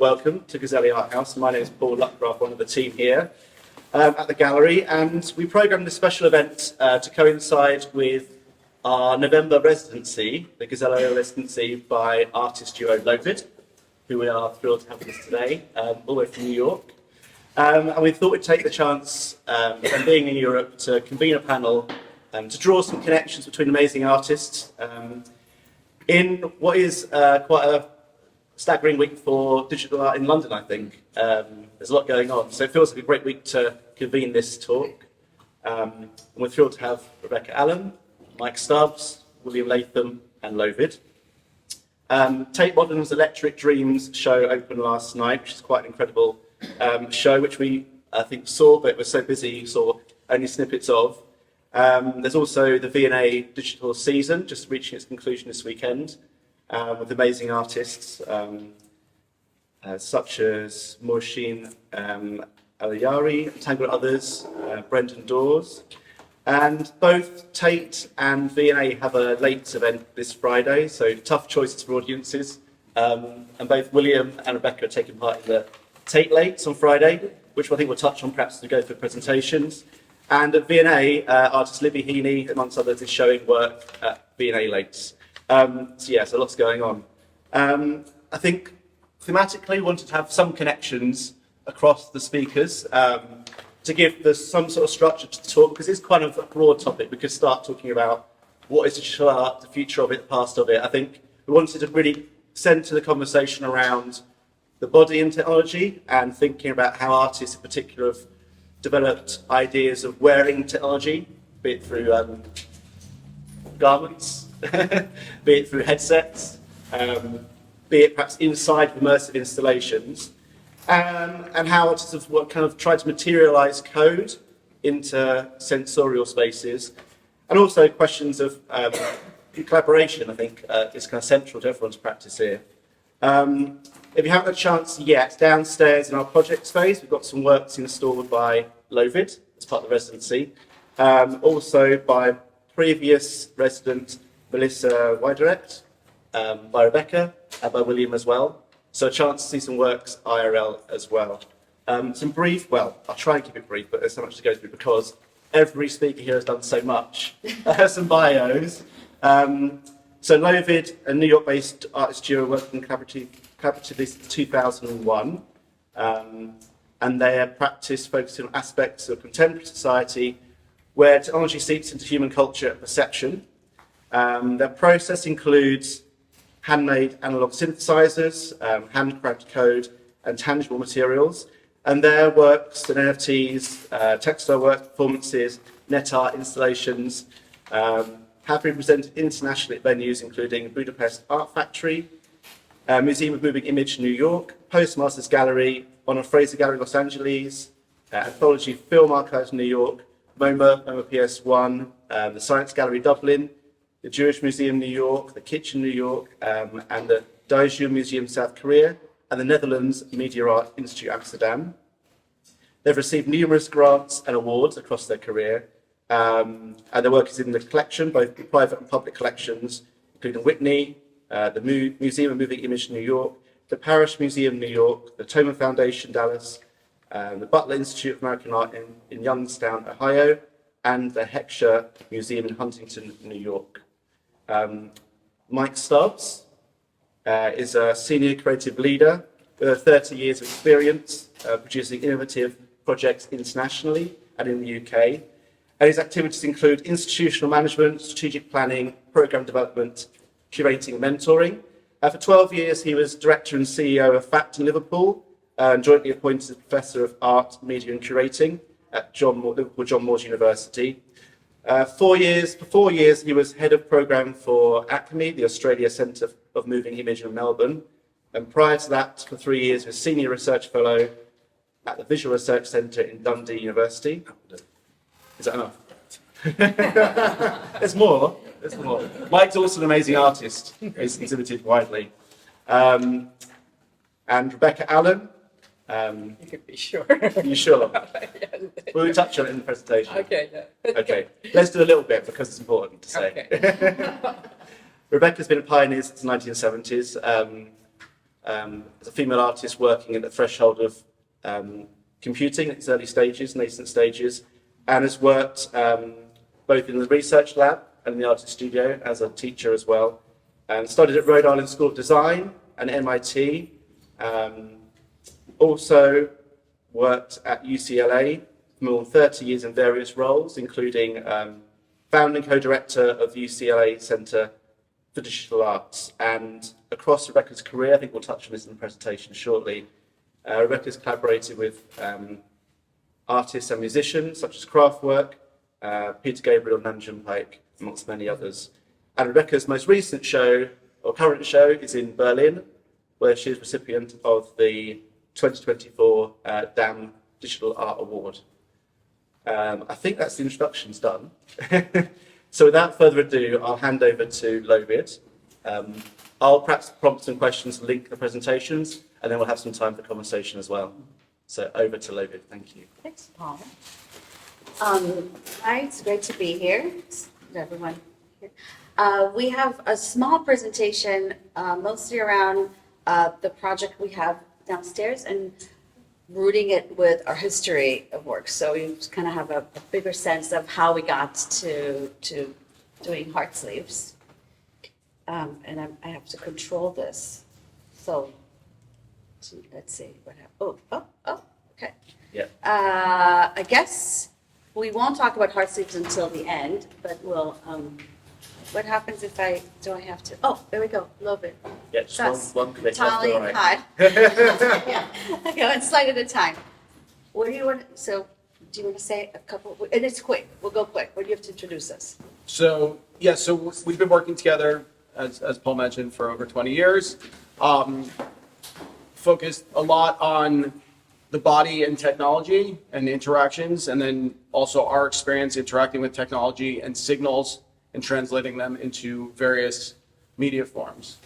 welcome to Gazzelli Art House. My name is Paul Luckraft, one of the team here at the gallery, and we programmed this special event to coincide with our November residency, the Gazzelli residency by artist duo LoVid, who we are thrilled to have with us today, all the way from New York. And we thought we'd take the chance, from being in Europe, to convene a panel to draw some connections between amazing artists in what is quite a staggering week for digital art in London, I think. There's a lot going on, so it feels like a great week to convene this talk. And we're thrilled to have Rebecca Allen, Mike Stubbs, William Latham, and LoVid. Tate Modern's Electric Dreams show opened last night, which is quite an incredible show, which we, I think, saw, but we're so busy, saw only snippets of. There's also the V&A digital season, just reaching its conclusion this weekend, with amazing artists such as Mohsin Alayari, and tangled others, Brendan Dawes. And both Tate and V&A have a late event this Friday, so tough choices for audiences. And both William and Rebecca are taking part in the Tate Lates on Friday, which I think we'll touch on perhaps as we go through presentations. And at V&A, artist Libby Heaney, amongst others, is showing work at V&A Lates. So lots going on. I think thematically we wanted to have some connections across the speakers to give some sort of structure to the talk, because it's kind of a broad topic. We could start talking about what is digital art, the future of it, the past of it. I think we wanted to really centre the conversation around the body and technology, and thinking about how artists in particular have developed ideas of wearing technology, be it through garments, be it through headsets, be it perhaps inside immersive installations, and how artists have kind of tried to materialise code into sensorial spaces, and also questions of collaboration, I think, is kind of central to everyone's practice here. If you haven't had a chance yet, downstairs in our project space, we've got some works installed by LoVid as part of the residency, also by previous resident Melissa Widerect, by Rebecca, and by William as well. So a chance to see some works IRL as well. I'll try and keep it brief, but there's so much to go through because every speaker here has done so much. Some bios. So LoVid, a New York-based artist duo working collaboratively since 2001, and their practice focusing on aspects of contemporary society where technology seeps into human culture and perception. Their process includes handmade analog synthesizers, handcrafted code, and tangible materials. And their works and NFTs, textile works, performances, net art installations have been presented internationally at venues including Budapest Art Factory, Museum of Moving Image New York, Postmasters Gallery, Honor Fraser Gallery Los Angeles, Anthology Film Archives New York, MoMA PS1, the Science Gallery Dublin, the Jewish Museum New York, the Kitchen New York, and the Daejeon Museum South Korea, and the Netherlands Media Art Institute Amsterdam. They've received numerous grants and awards across their career, and their work is in the collection, both private and public collections, including Whitney, the Museum of Moving Image New York, the Parrish Museum New York, the Toma Foundation Dallas, the Butler Institute of American Art in Youngstown, Ohio, and the Heckscher Museum in Huntington, New York. Mike Stubbs is a senior creative leader with 30 years of experience producing innovative projects internationally and in the UK. And his activities include institutional management, strategic planning, program development, curating and mentoring. For 12 years, he was director and CEO of FACT in Liverpool, and jointly appointed as Professor of Art, Media and Curating at Liverpool John Moores University. For 4 years, he was head of program for ACME, the Australia Centre of Moving Image in Melbourne. And prior to that, for 3 years, he was senior research fellow at the Visual Research Centre in Dundee University. Is that enough? There's more. Mike's also an amazing artist. He's exhibited widely. And Rebecca Allen. You can be sure. Are you sure? Yes. We'll touch on it in the presentation. Okay, yeah. Okay, let's do a little bit because it's important to say. Okay. Rebecca's been a pioneer since the 1970s. as a female artist working at the threshold of computing at its early stages, nascent stages, and has worked both in the research lab and in the artist studio as a teacher as well, and studied at Rhode Island School of Design and MIT. Also worked at UCLA for more than 30 years in various roles, including founding co-director of the UCLA Center for Digital Arts. And across Rebecca's career, I think we'll touch on this in the presentation shortly, Rebecca's collaborated with artists and musicians such as Kraftwerk, Peter Gabriel, Nanjum Pike, amongst many others. And Rebecca's most recent show, or current show, is in Berlin, where she is recipient of the 2024 DAM Digital Art Award. I think that's the introductions done. So without further ado, I'll hand over to LoVid. I'll perhaps prompt some questions, link the presentations, and then we'll have some time for conversation as well. So over to LoVid, thank you. Thanks, Paul. Hi, it's great to be here. Is everyone here? We have a small presentation, mostly around the project we have downstairs and rooting it with our history of work. So you kind of have a bigger sense of how we got to doing heart sleeves. And I have to control this. So let's see what happens. Oh, okay. Yeah. I guess we won't talk about heart sleeves until the end, but we'll, what happens if do I have to, oh, there we go, LoVid. Yeah, just one click. Tally, that's all right. hi. Yeah, okay, one slide at a time. What do you want, so do you want to say a couple, and it's quick, we'll go quick. What do you have to introduce us? So we've been working together, as Paul mentioned, for over 20 years. Focused a lot on the body and technology and interactions, and then also our experience interacting with technology and signals and translating them into various media forms.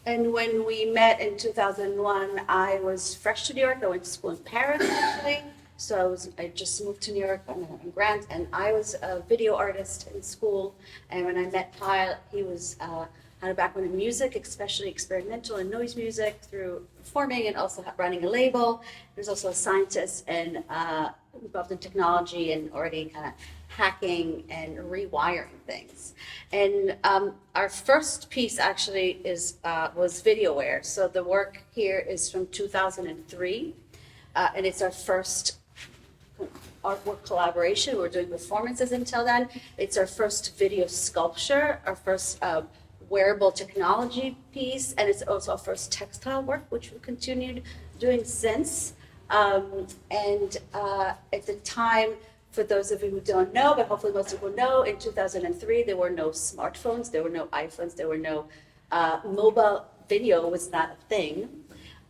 And when we met in 2001, I was fresh to New York. I went to school in Paris, actually. So I just moved to New York on a grant, and I was a video artist in school. And when I met Kyle, he was had a background in music, especially experimental and noise music through performing and also running a label. He was also a scientist and involved in technology and already kind of hacking and rewiring things. And our first piece actually was VideoWare. So the work here is from 2003, and it's our first artwork collaboration. We're doing performances until then. It's our first video sculpture, our first wearable technology piece, and it's also our first textile work, which we continued doing since. And at the time, for those of you who don't know, but hopefully most of you know, in 2003, there were no smartphones, there were no iPhones, there were no mobile video was not a thing.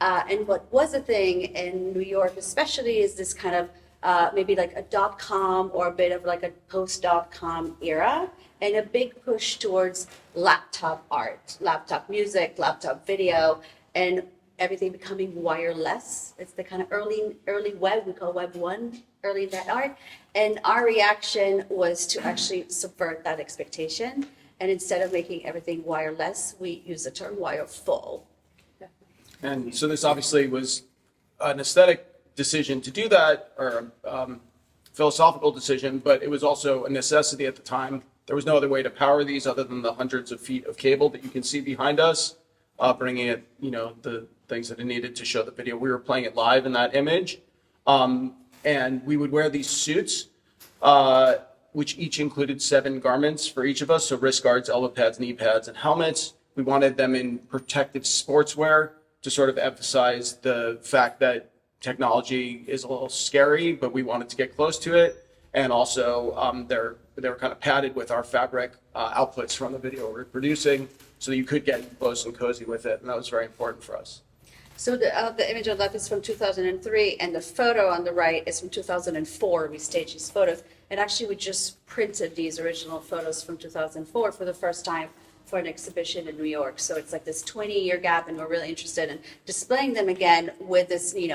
And what was a thing in New York especially is this kind of maybe like a .com or a bit of like a post.com era, and a big push towards laptop art, laptop music, laptop video, and everything becoming wireless. It's the kind of early web, we call Web 1, early net art. And our reaction was to actually subvert that expectation. And instead of making everything wireless, we use the term wireful. And so this obviously was an aesthetic decision to do that, or philosophical decision, but it was also a necessity at the time. There was no other way to power these other than the hundreds of feet of cable that you can see behind us, bringing it, the things that it needed to show the video. We were playing it live in that image. And we would wear these suits, which each included 7 garments for each of us. So wrist guards, elbow pads, knee pads, and helmets. We wanted them in protective sportswear to sort of emphasize the fact that technology is a little scary, but we wanted to get close to it. And also, they were kind of padded with our fabric outputs from the video we're producing, so that you could get close and cozy with it, and that was very important for us. So the image on the left is from 2003, and the photo on the right is from 2004. We staged these photos, and actually we just printed these original photos from 2004 for the first time for an exhibition in New York. So it's like this 20-year gap, and we're really interested in displaying them again with this, the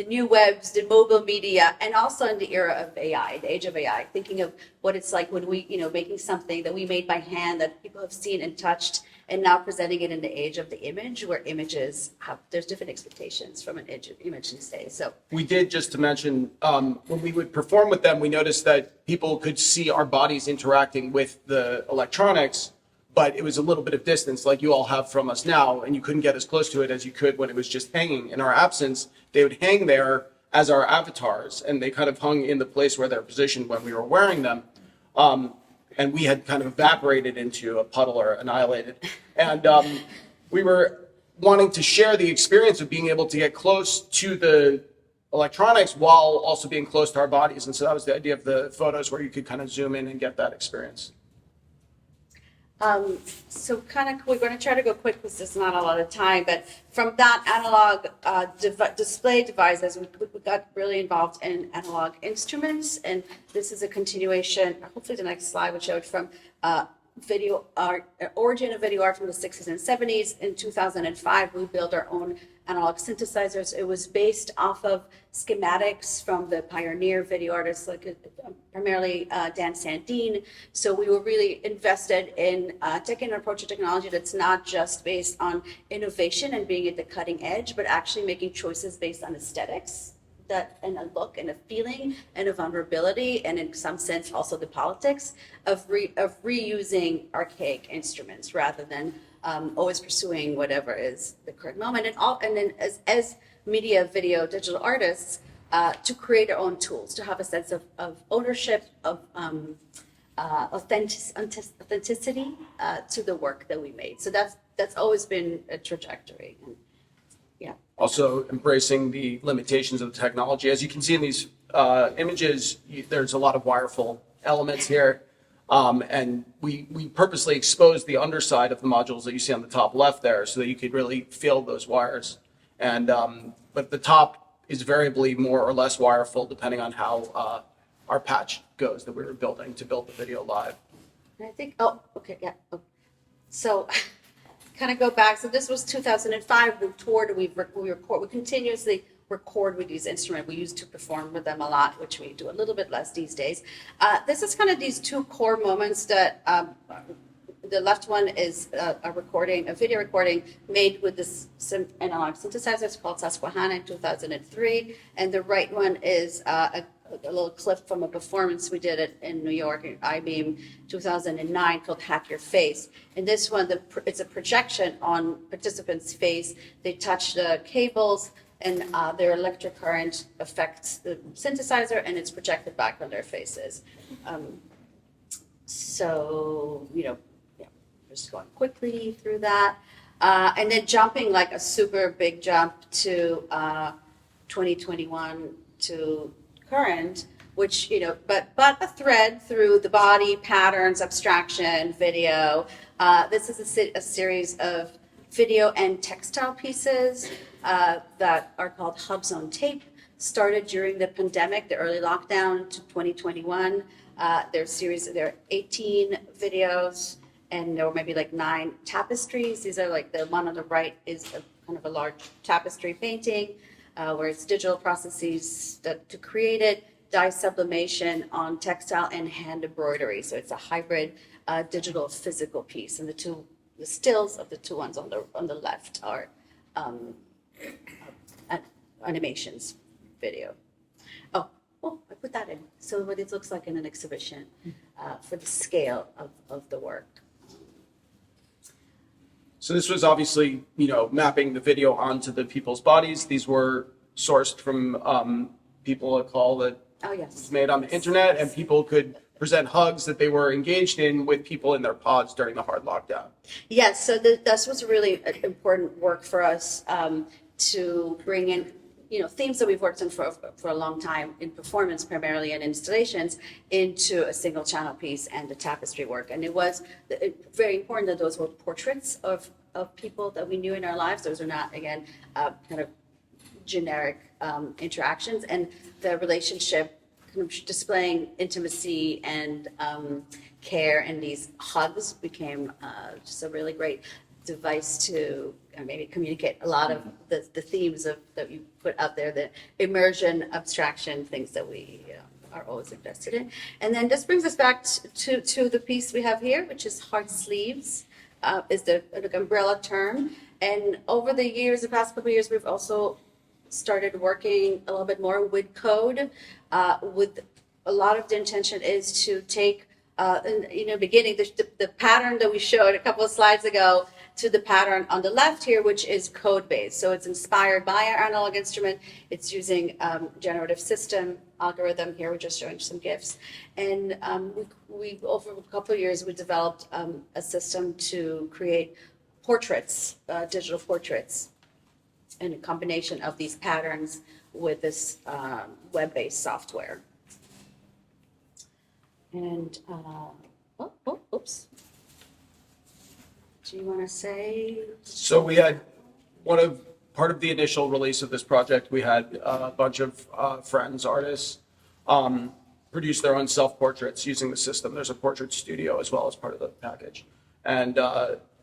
new webs, the mobile media, and also in the era of AI, the age of AI, thinking of what it's like when we, making something that we made by hand that people have seen and touched, and now presenting it in the age of the image, where images have, there's different expectations from an image these days. So We did, just to mention, when we would perform with them, we noticed that people could see our bodies interacting with the electronics, but it was a little bit of distance like you all have from us now, and you couldn't get as close to it as you could when it was just hanging. In our absence, they would hang there as our avatars, and they kind of hung in the place where they're positioned when we were wearing them. And we had kind of evaporated into a puddle or annihilated. And we were wanting to share the experience of being able to get close to the electronics while also being close to our bodies. And so that was the idea of the photos, where you could kind of zoom in and get that experience. So we're going to try to go quick because there's not a lot of time, but from that analog display devices, we got really involved in analog instruments, and this is a continuation, hopefully the next slide would show it, from video art, origin of video art from the 60s and 70s. In 2005, we built our own analog synthesizers. It was based off of schematics from the pioneer video artists, like primarily Dan Sandine. So we were really invested in taking an approach to technology that's not just based on innovation and being at the cutting edge, but actually making choices based on aesthetics, that and a look and a feeling and a vulnerability, and in some sense also the politics of reusing archaic instruments rather than always pursuing whatever is the current moment, and then as media, video, digital artists, to create our own tools, to have a sense of ownership, of authenticity to the work that we made. So that's always been a trajectory. And, yeah. Also embracing the limitations of the technology. As you can see in these images, there's a lot of wireful elements here. And we purposely exposed the underside of the modules that you see on the top left there so that you could really feel those wires. And but the top is variably more or less wireful depending on how our patch goes that we were building to build the video live. And I think, So kind of go back. So this was 2005. We toured, we continuously record with these instruments. We used to perform with them a lot, which we do a little bit less these days. This is kind of these two core moments that the left one is a video recording made with this analog synthesizer. It's called Susquehanna in 2003. And the right one is a little clip from a performance we did in New York at IBEAM 2009 called Hack Your Face. And this one, it's a projection on participants' face. They touch the cables, and their electric current affects the synthesizer, and it's projected back on their faces. Just going quickly through that. And then jumping like a super big jump to 2021 to current, which, but a thread through the body, patterns, abstraction, video. This is a series of video and textile pieces that are called Hubs on Tape. Started during the pandemic, the early lockdown to 2021. There are 18 videos, and there were maybe like 9 tapestries. These are like, the one on the right is kind of a large tapestry painting, where it's digital processes to create it, dye sublimation on textile and hand embroidery. So it's a hybrid digital physical piece. And the stills of the two ones on the left are animations video. Oh, I put that in. So what it looks like in an exhibition for the scale of the work. So this was obviously, mapping the video onto the people's bodies. These were sourced from people, a call that was made on the internet, and people could present hugs that they were engaged in with people in their pods during the hard lockdown. Yes, so this was really important work for us to bring in, themes that we've worked on for a long time in performance primarily and installations into a single channel piece and the tapestry work. And it was very important that those were portraits of people that we knew in our lives. Those are not, again, kind of generic interactions, and the relationship kind of displaying intimacy and care, and these hugs became just a really great device to maybe communicate a lot of the themes that you put out there, the immersion, abstraction, things that we are always invested in. And then this brings us back to the piece we have here, which is Heart Sleeves. is the like, umbrella term. And over the years, the past couple of years, we've also started working a little bit more with code. With a lot of the intention is to take, beginning the pattern that we showed a couple of slides ago to the pattern on the left here, which is code-based. So it's inspired by our analog instrument. It's using generative system algorithm. Here we're just showing some GIFs. And we over a couple of years, we developed a system to create portraits, digital portraits, and a combination of these patterns with this web-based software. And, oops. Do you want to say? So we had part of the initial release of this project, we had a bunch of friends, artists, produce their own self-portraits using the system. There's a portrait studio as well as part of the package. And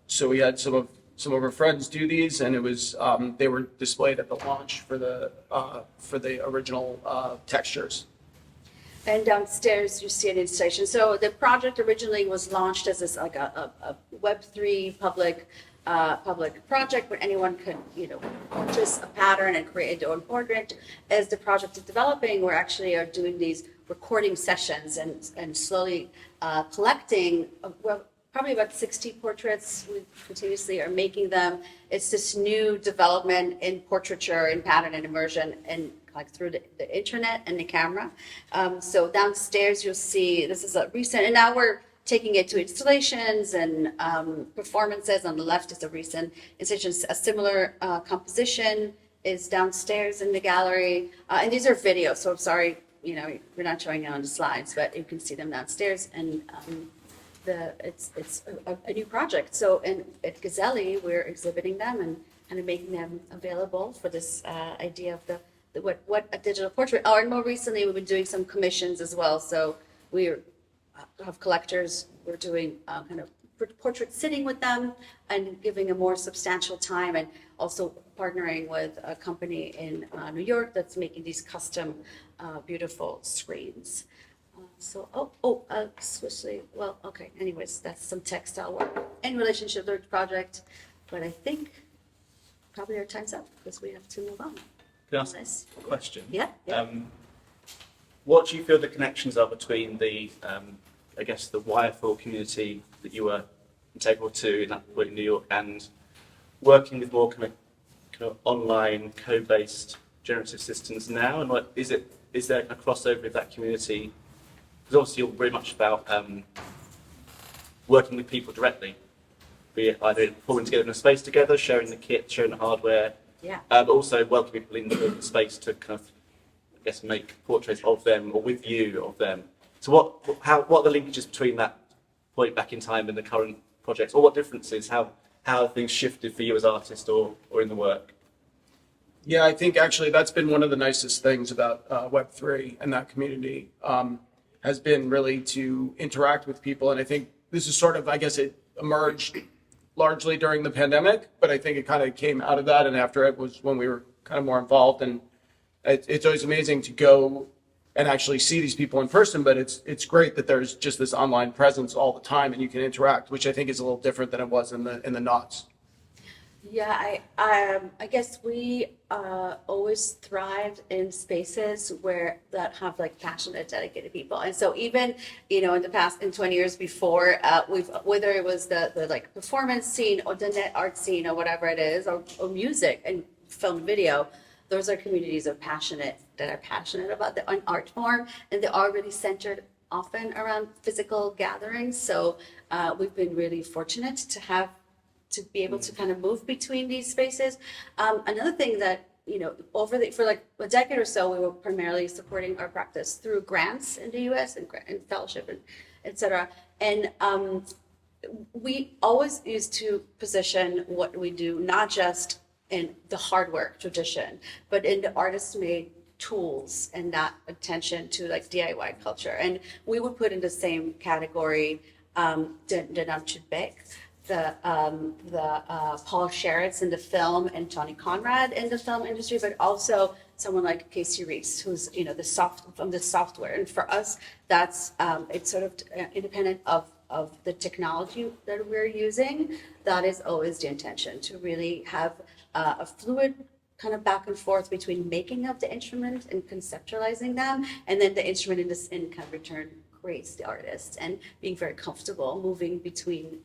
so we had some of our friends do these, and it was they were displayed at the launch for the original textures. And downstairs, you see an installation. So the project originally was launched as this like a Web3 public project where anyone could, purchase a pattern and create their own portrait. As the project is developing, we're actually are doing these recording sessions and slowly collecting. Probably about 60 portraits. We continuously are making them. It's this new development in portraiture, in pattern and immersion, and like through the internet and the camera. So downstairs you'll see, this is a recent, and now we're taking it to installations and performances. On the left is a recent installation. A similar composition is downstairs in the gallery. And these are videos, so I'm sorry, we're not showing it on the slides, but you can see them downstairs. And it's a new project. So at Gazzelli, we're exhibiting them and kind of making them available for this idea of what a digital portrait. Oh, and more recently, we've been doing some commissions as well. So we have collectors. We're doing kind of portrait sitting with them and giving a more substantial time, and also partnering with a company in New York that's making these custom, beautiful screens. Okay. Anyways, that's some textile work in relationship to the project, but I think probably our time's up because we have to move on. Can I ask a question? Yeah. What do you feel the connections are between the, the wireful community that you were integral to in that point in New York and working with more kind of online code-based generative systems now? And is there a crossover with that community? Because obviously you're very much about working with people directly, be it either pulling together in a space together, sharing the kit, sharing the hardware, but also welcoming people into the space to kind of, make portraits of them or with you of them. So what are the linkages between that point back in time and the current projects, or what differences? How have things shifted for you as artist or in the work? Yeah, I think actually that's been one of the nicest things about Web3 and that community has been really to interact with people. And I think this is sort of, it emerged largely during the pandemic, but I think it kind of came out of that. And after it was when we were kind of more involved. And it's always amazing to go and actually see these people in person, but it's great that there's just this online presence all the time and you can interact, which I think is a little different than it was in the knots. Yeah, I guess we always thrived in spaces that have like passionate, dedicated people, and so even in the past, in 20 years before, whether it was the like performance scene or the net art scene or whatever it is, or music and film video, those are communities that are passionate about the art form, and they're already centered often around physical gatherings. So we've been really fortunate to be able to kind of move between these spaces. Another thing that, for like a decade or so, we were primarily supporting our practice through grants in the US and fellowship and et cetera. And we always used to position what we do, not just in the hard work tradition, but in the artist-made tools and that attention to like DIY culture. And we would put in the same category the Namchutbek, the Paul Sherritts in the film, and Tony Conrad in the film industry, but also someone like Casey Reese, who's from the software. And for us, that's it's sort of independent of of the technology that we're using. That is always the intention, to really have a fluid kind of back and forth between making of the instrument and conceptualizing them, and then the instrument in kind of return creates the artist, and being very comfortable moving between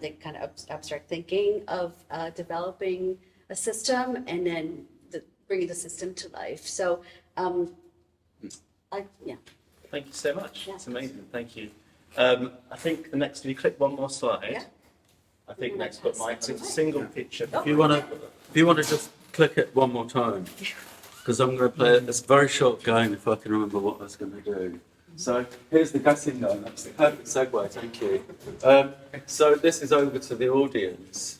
the kind of abstract thinking of developing a system and then bringing the system to life. So, yeah. Thank you so much. Yeah. It's amazing. Thank you. I think the next, if you click one more slide, Yeah. I think next got my it's a single picture. If you want to just click it one more time, because I'm going to play this very short game if I can remember what I was going to do. So here's the guessing game. That's the perfect segue. Thank you. So this is over to the audience.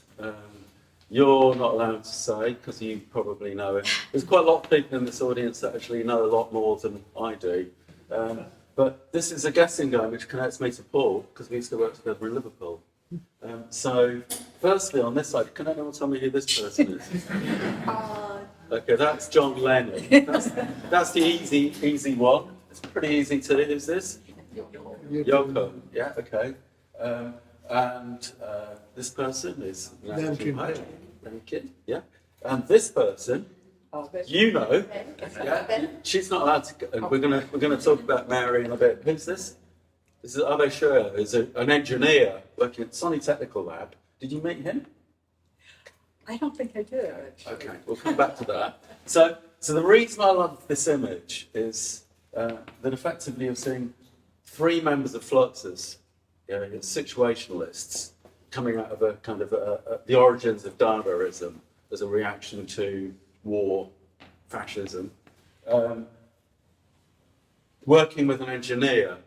You're not allowed to say because you probably know it. There's quite a lot of people in this audience that actually know a lot more than I do. But this is a guessing game which connects me to Paul because we used to work together in Liverpool. So, firstly, on this side, can anyone tell me who this person is? Okay, that's John Lennon. That's the easy one. It's pretty easy to. Who's this? Yoko. Yeah. Okay. And this person is Lincoln. Yeah. And this person, you know, yeah, she's not allowed to. And we're gonna talk about Mary in a bit. Who's this? This is Ave Schur, who's an engineer working at Sony Technical Lab. Did you meet him? I don't think I did. Okay, we'll come back to that. So the reason I love this image is that effectively you're seeing three members of Fluxus, situationalists, coming out of a kind of the origins of Dadaism as a reaction to war, fascism, working with an engineer.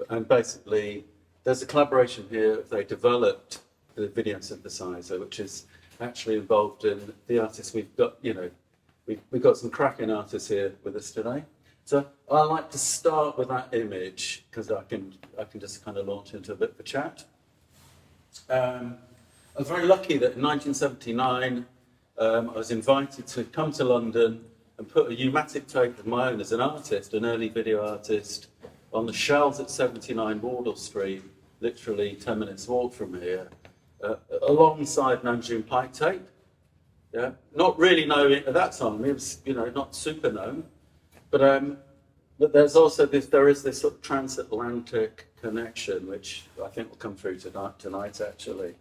And basically, there's a collaboration here. They developed the video synthesizer, which is actually involved in the artists we've got. We've got some cracking artists here with us today. So I like to start with that image because I can just kind of launch into a bit of a chat. I was very lucky that in 1979 I was invited to come to London and put a pneumatic tape of my own as an artist, an early video artist, on the shelves at 79 Wardle Street, literally 10 minutes walk from here, alongside Namjoon Pike tape. Yeah, not really known at that time. It was, not super known, but there's also there is this sort of transatlantic connection, which I think will come through tonight actually.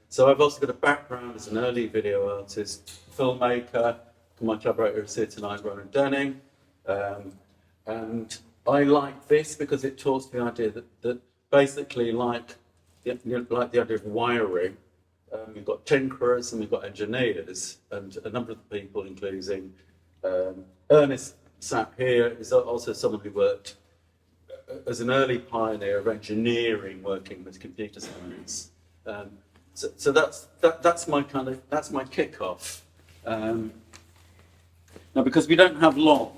So I've also got a background as an early video artist, filmmaker. My collaborator is here tonight, Ronan Denning, and I like this because it talks to the idea that basically like the idea of wiring, we've got tinkerers and we've got engineers, and a number of the people, including Ernest sat here, is also someone who worked as an early pioneer of engineering, working with computer science. So that's my kickoff. Now, because we don't have long.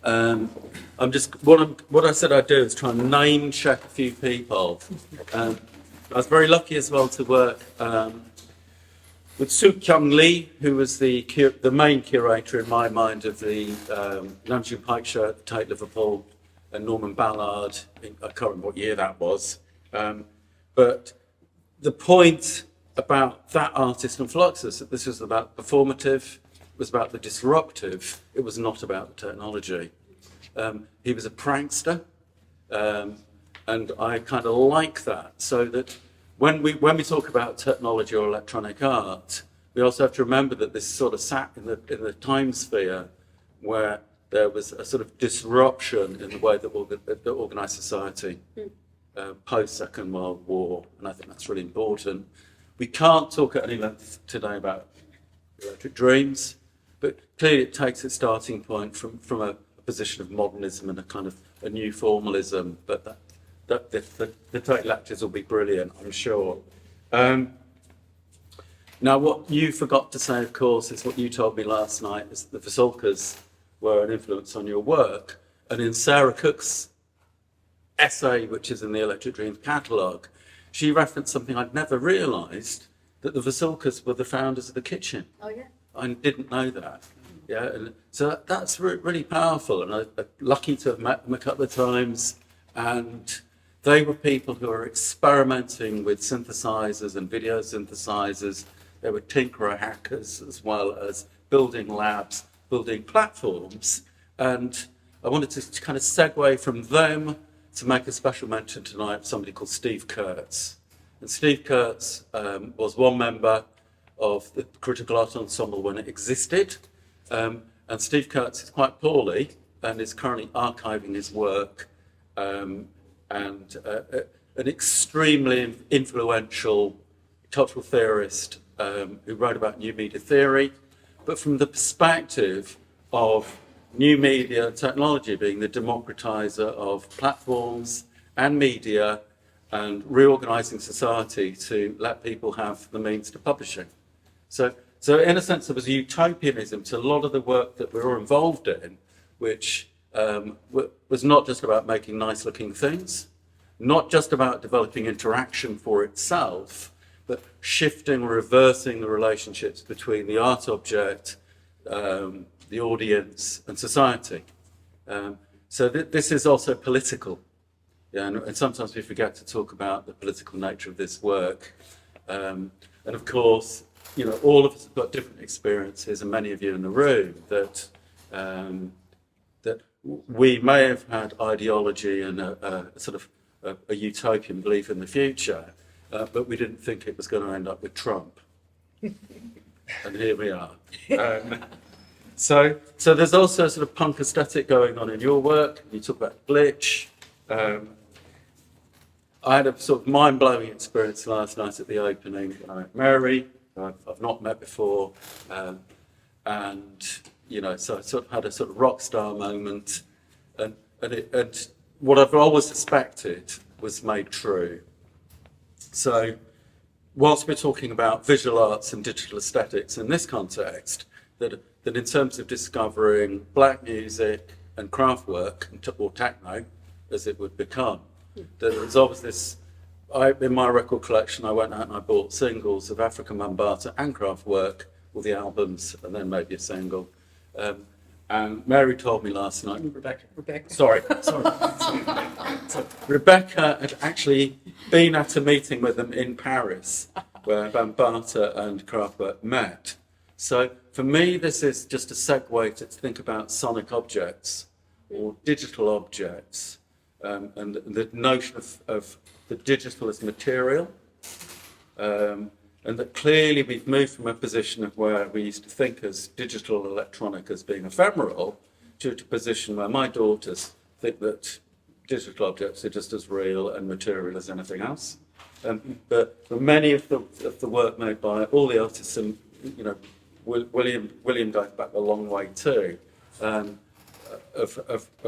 What I said I'd do is try and name check a few people. I was very lucky as well to work with Suk Kyung Lee, who was the main curator in my mind of the Namjoon Pike show at Tate Liverpool, and Norman Ballard. I can't remember what year that was. But the point about that artist and Fluxus, that this was about performative, it was about the disruptive, it was not about the technology. He was a prankster, and I kind of like that, so that when we talk about technology or electronic art, we also have to remember that this sort of sat in the time sphere where there was a sort of disruption in the way that organised society post Second World War, and I think that's really important. We can't talk at any length today about Electric Dreams, but clearly it takes its starting point from a position of modernism and a kind of a new formalism. But the Tate lectures will be brilliant, I'm sure. Now, what you forgot to say, of course, is what you told me last night, is that the Vasulkas were an influence on your work. And in Sarah Cook's essay, which is in the Electric Dreams catalogue, she referenced something I'd never realised, that the Vasulkas were the founders of the kitchen. Oh, yeah. I didn't know that. Yeah, and so that's really powerful, and I'm lucky to have met them a couple of times. And They were people who were experimenting with synthesizers and video synthesizers. They were tinkerer hackers as well as building labs, building platforms. And I wanted to kind of segue from them to make a special mention tonight of somebody called Steve Kurtz. And Steve Kurtz was one member of the Critical Art Ensemble when it existed. And Steve Kurtz is quite poorly and is currently archiving his work. And an extremely influential cultural theorist who wrote about new media theory, but from the perspective of new media technology being the democratizer of platforms and media and reorganizing society to let people have the means to publishing. So in a sense, there was a utopianism to a lot of the work that we were involved in, which was not just about making nice looking things, not just about developing interaction for itself, but shifting, reversing the relationships between the art object, the audience and society. So this is also political. Yeah, and sometimes we forget to talk about the political nature of this work. And of course, you know, all of us have got different experiences, and many of you in the room, that we may have had ideology and a sort of a utopian belief in the future, but we didn't think it was going to end up with Trump. And here we are. So there's also a sort of punk aesthetic going on in your work. You talk about glitch. I had a sort of mind-blowing experience last night at the opening when I met Mary, who I've not met before, and you know, so I sort of had a sort of rock star moment, and what I've always suspected was made true. So, whilst we're talking about visual arts and digital aesthetics in this context, that in terms of discovering black music and craft work, or techno, as it would become, that there's always this. In my record collection, I went out and I bought singles of African Mambata and craft work, all the albums, and then maybe a single. And Mary told me last night. Rebecca. Sorry. So Rebecca had actually been at a meeting with them in Paris, where Bambata and Kraftwerk met. So for me, this is just a segue to think about sonic objects or digital objects, and the notion of the digital as material. And that clearly we've moved from a position of where we used to think as digital electronic as being ephemeral to a position where my daughters think that digital objects are just as real and material as anything else. But for many of the work made by all the artists, and you know, William goes back a long way too, of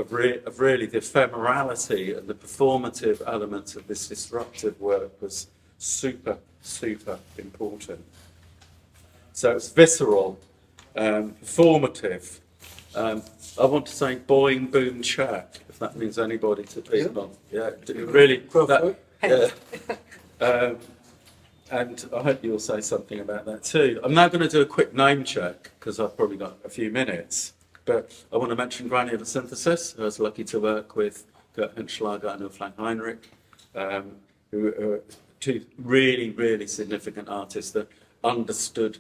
really the ephemerality and the performative elements of this disruptive work was super important. So it's visceral, performative. I want to say boing, boom, check, if that means anybody to people. Yeah, really. And I hope you'll say something about that too. I'm now going to do a quick name check, because I've probably got a few minutes. But I want to mention granular synthesis. I was lucky to work with Gert Hinschlager and Wolfgang Heinrich, who are two really significant artists that understood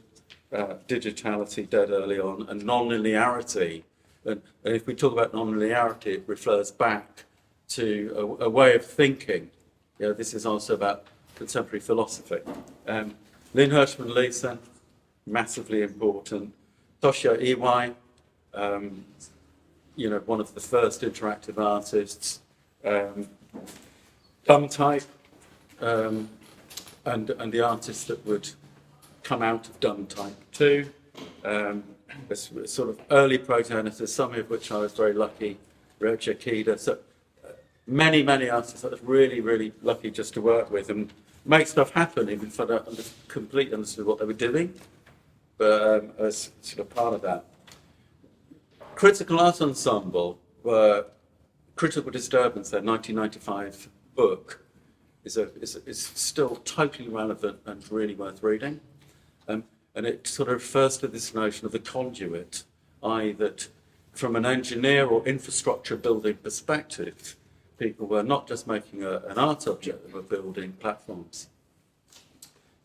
digitality dead early on and non-linearity. And if we talk about non-linearity, it refers back to a way of thinking. You know, this is also about contemporary philosophy. Lynn Hirschman Leeson, massively important. Toshio Iwai, you know, one of the first interactive artists. Dumb Type, and the artists that would come out of Dumb Type too. Sort of early progenitors, some of which I was very lucky, Rocha Kida. So many artists I was really lucky just to work with and make stuff happen, even if I don't completely understood what they were doing. But I was sort of part of that. Critical Art Ensemble were Critical Disturbance, their 1995 book, is still totally relevant and really worth reading. And it sort of refers to this notion of the conduit, i.e. that from an engineer or infrastructure building perspective, people were not just making an art object, they were building platforms.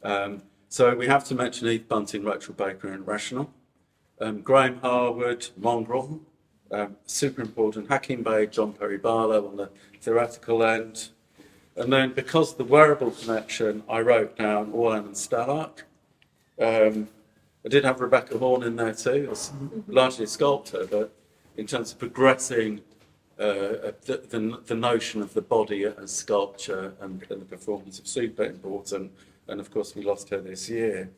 So we have to mention Eve Bunting, Rachel Baker and Rational. Graham Harwood, Mongrel, super important. Hakim Bey, John Perry Barlow on the theoretical end. And then because of the wearable connection, I wrote down Orlan and Stellark. I did have Rebecca Horn in there too, as largely a sculptor, but in terms of progressing the notion of the body as sculpture and the performance of super important. And of course, we lost her this year.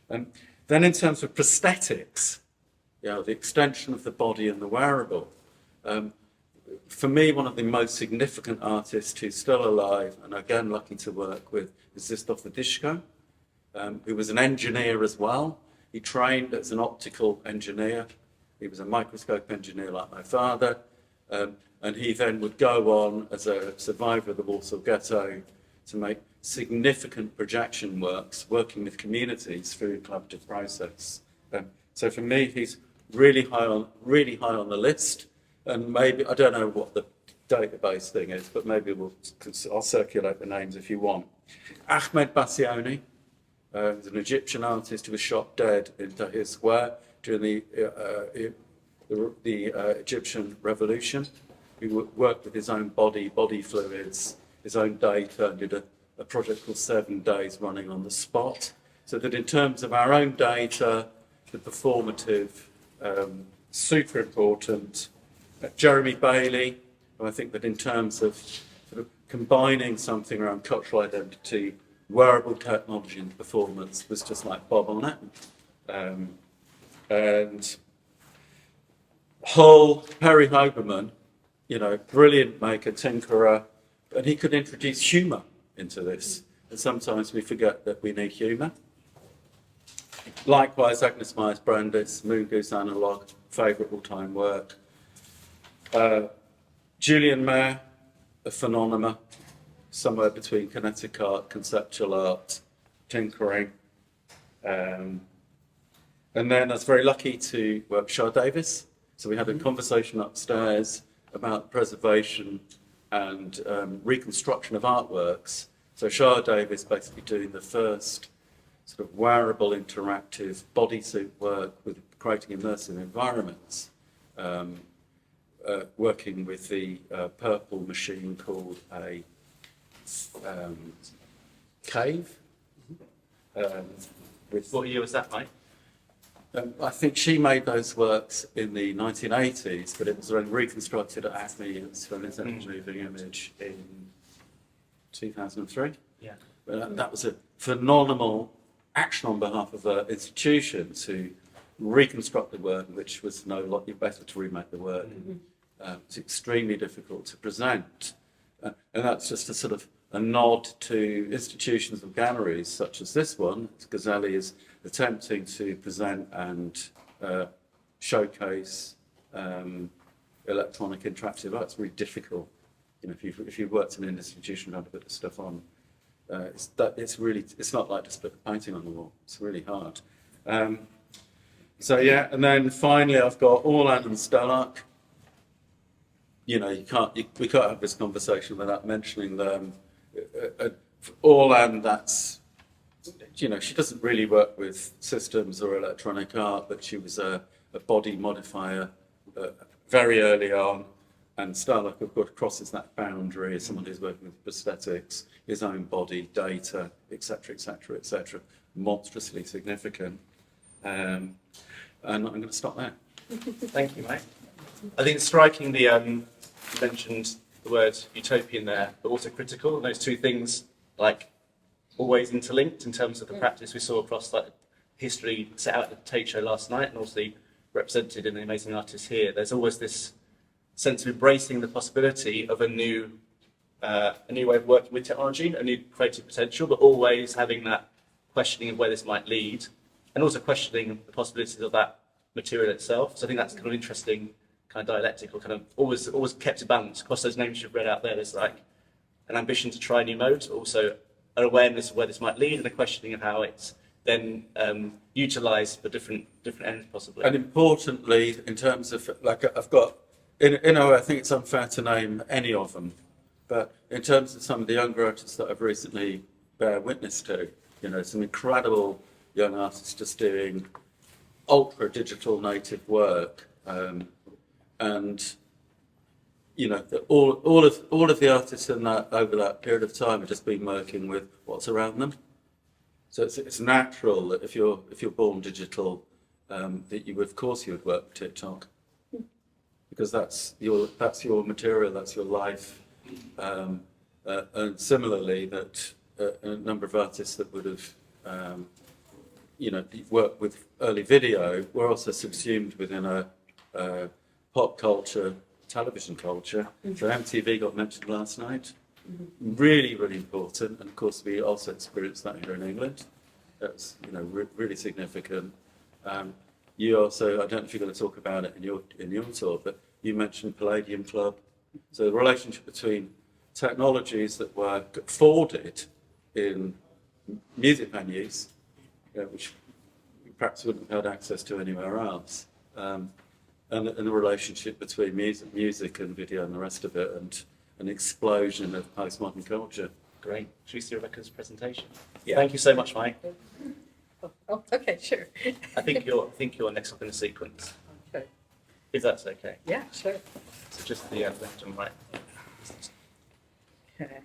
And then in terms of prosthetics, the extension of the body and the wearable. For me, one of the most significant artists who's still alive, and again lucky to work with, is Zistov Dishko, who was an engineer as well. He trained as an optical engineer. He was a microscope engineer like my father. And he then would go on as a survivor of the Warsaw Ghetto to make significant projection works, working with communities through a collaborative process. So for me, he's really high on the list. And maybe, I don't know what the database thing is, but maybe I'll circulate the names if you want. Ahmed Bassioni, is an Egyptian artist who was shot dead in Tahrir Square during the Egyptian Revolution. He worked with his own body fluids, his own data, and did a project called 7 Days running on the spot. So that in terms of our own data, the performative, super important. Jeremy Bailey, I think that in terms of sort of combining something around cultural identity, wearable technology and performance was just like Bob on it. And Hull, Perry Hoberman, brilliant maker, tinkerer, and he could introduce humour into this. And sometimes we forget that we need humour. Likewise, Agnes Myers-Brandis, Moon Goose Analog, favourite all-time work. Julian Mayer, a phenomenon, somewhere between kinetic art, conceptual art, tinkering. And then I was very lucky to work with Shah Davis. So we had a conversation upstairs about preservation and reconstruction of artworks. So Shah Davis basically doing the first sort of wearable interactive bodysuit work with creating immersive environments. Working with the purple machine called a cave. What year was that, Mike? I think she made those works in the 1980s, but it was then reconstructed at Acme as an moving image in 2003. Yeah. That was a phenomenal action on behalf of the institution to reconstruct the work, which was no lot better to remake the work. It's extremely difficult to present. And that's just a sort of a nod to institutions and galleries such as this one. Gazali is attempting to present and showcase electronic interactive art. It's really difficult. If you've worked in an institution trying to put this stuff on, it's not like just put a painting on the wall. It's really hard. And then finally I've got Orlan and Stellark. We can't have this conversation without mentioning them. Orlan, that's, she doesn't really work with systems or electronic art, but she was a body modifier very early on. And Stellark, of course, crosses that boundary as someone who's working with prosthetics, his own body, data, etc., etc., etc. Monstrously significant. And I'm going to stop there. Thank you, Mike. I think it's striking you mentioned the word utopian there, but also critical. And those two things, always interlinked in terms of the practice we saw across history set out at the Tate Show last night, and also represented in the amazing artists here. There's always this sense of embracing the possibility of a new way of working with technology, a new creative potential, but always having that questioning of where this might lead, and also questioning the possibilities of that material itself. So I think that's kind of interesting, kind of dialectical, kind of always kept a balance across those names you've read out there. There's an ambition to try new modes, but also an awareness of where this might lead, and a questioning of how it's then utilised for different ends possibly. And importantly, in terms of I've got in a way, I think it's unfair to name any of them, But in terms of some of the younger artists that I've recently bear witness to, some incredible young artists just doing ultra digital native work, and all of the artists in that over that period of time have just been working with what's around them. So it's natural that if you're born digital, that of course you would work with TikTok, because that's your material, that's your life, and similarly that a number of artists that would have worked with early video were also subsumed within a pop culture, television culture. So MTV got mentioned last night. Really, really important. And of course, we also experienced that here in England. That's really significant. You also, I don't know if you're going to talk about it in your talk, but you mentioned Palladium Club. So the relationship between technologies that were forwarded in music venues, which we perhaps wouldn't have had access to anywhere else, and the relationship between music and video and the rest of it, and an explosion of postmodern culture. Great. Should we see Rebecca's presentation? Yeah. Thank you so much, Mike. Oh, okay, sure. I think you're next up in the sequence, Okay. if that's okay. Yeah, sure. So just the left and right. Okay.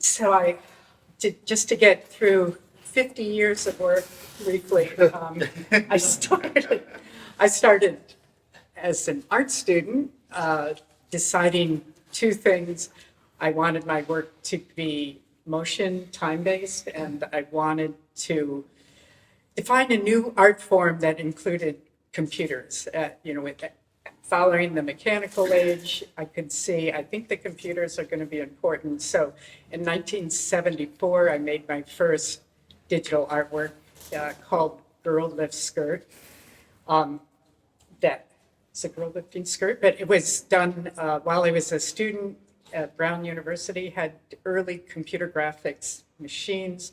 So just to get through 50 years of work briefly, I started as an art student, deciding two things. I wanted my work to be motion, time-based, and I wanted to define a new art form that included computers. With following the mechanical age, I think the computers are going to be important. So in 1974, I made my first digital artwork called Girl Lift Skirt. It's a girl lifting skirt, but it was done while I was a student at Brown University, had early computer graphics machines.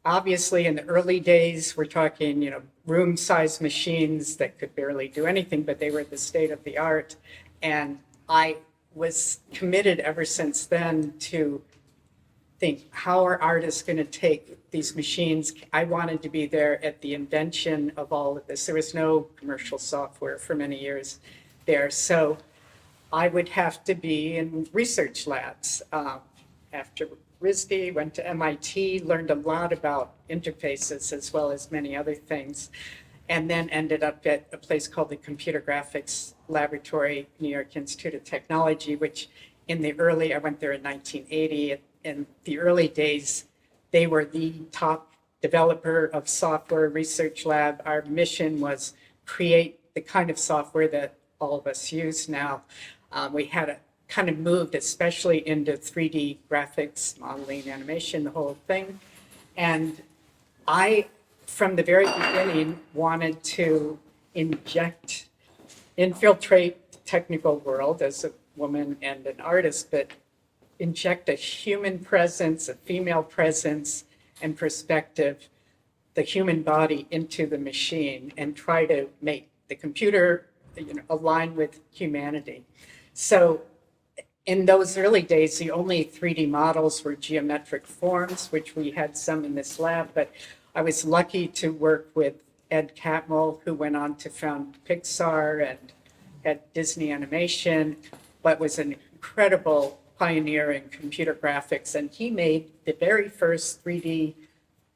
Obviously, in the early days, we're talking, room-sized machines that could barely do anything, but they were the state of the art. And I was committed ever since then to think, how are artists going to take these machines? I wanted to be there at the invention of all of this. There was no commercial software for many years there. So I would have to be in research labs. After RISD, went to MIT, learned a lot about interfaces as well as many other things, and then ended up at a place called the Computer Graphics Laboratory, New York Institute of Technology, which I went there in 1980. In the early days, they were the top developer of software research lab. Our mission was create the kind of software that all of us use now. We had kind of moved especially into 3D graphics, modeling, animation, the whole thing. And I, from the very beginning, wanted to infiltrate the technical world as a woman and an artist, but inject a human presence, a female presence and perspective, the human body into the machine, and try to make the computer align with humanity. So in those early days, the only 3D models were geometric forms, which we had some in this lab, but I was lucky to work with Ed Catmull, who went on to found Pixar and had Disney Animation, but was an incredible pioneer in computer graphics. And he made the very first 3D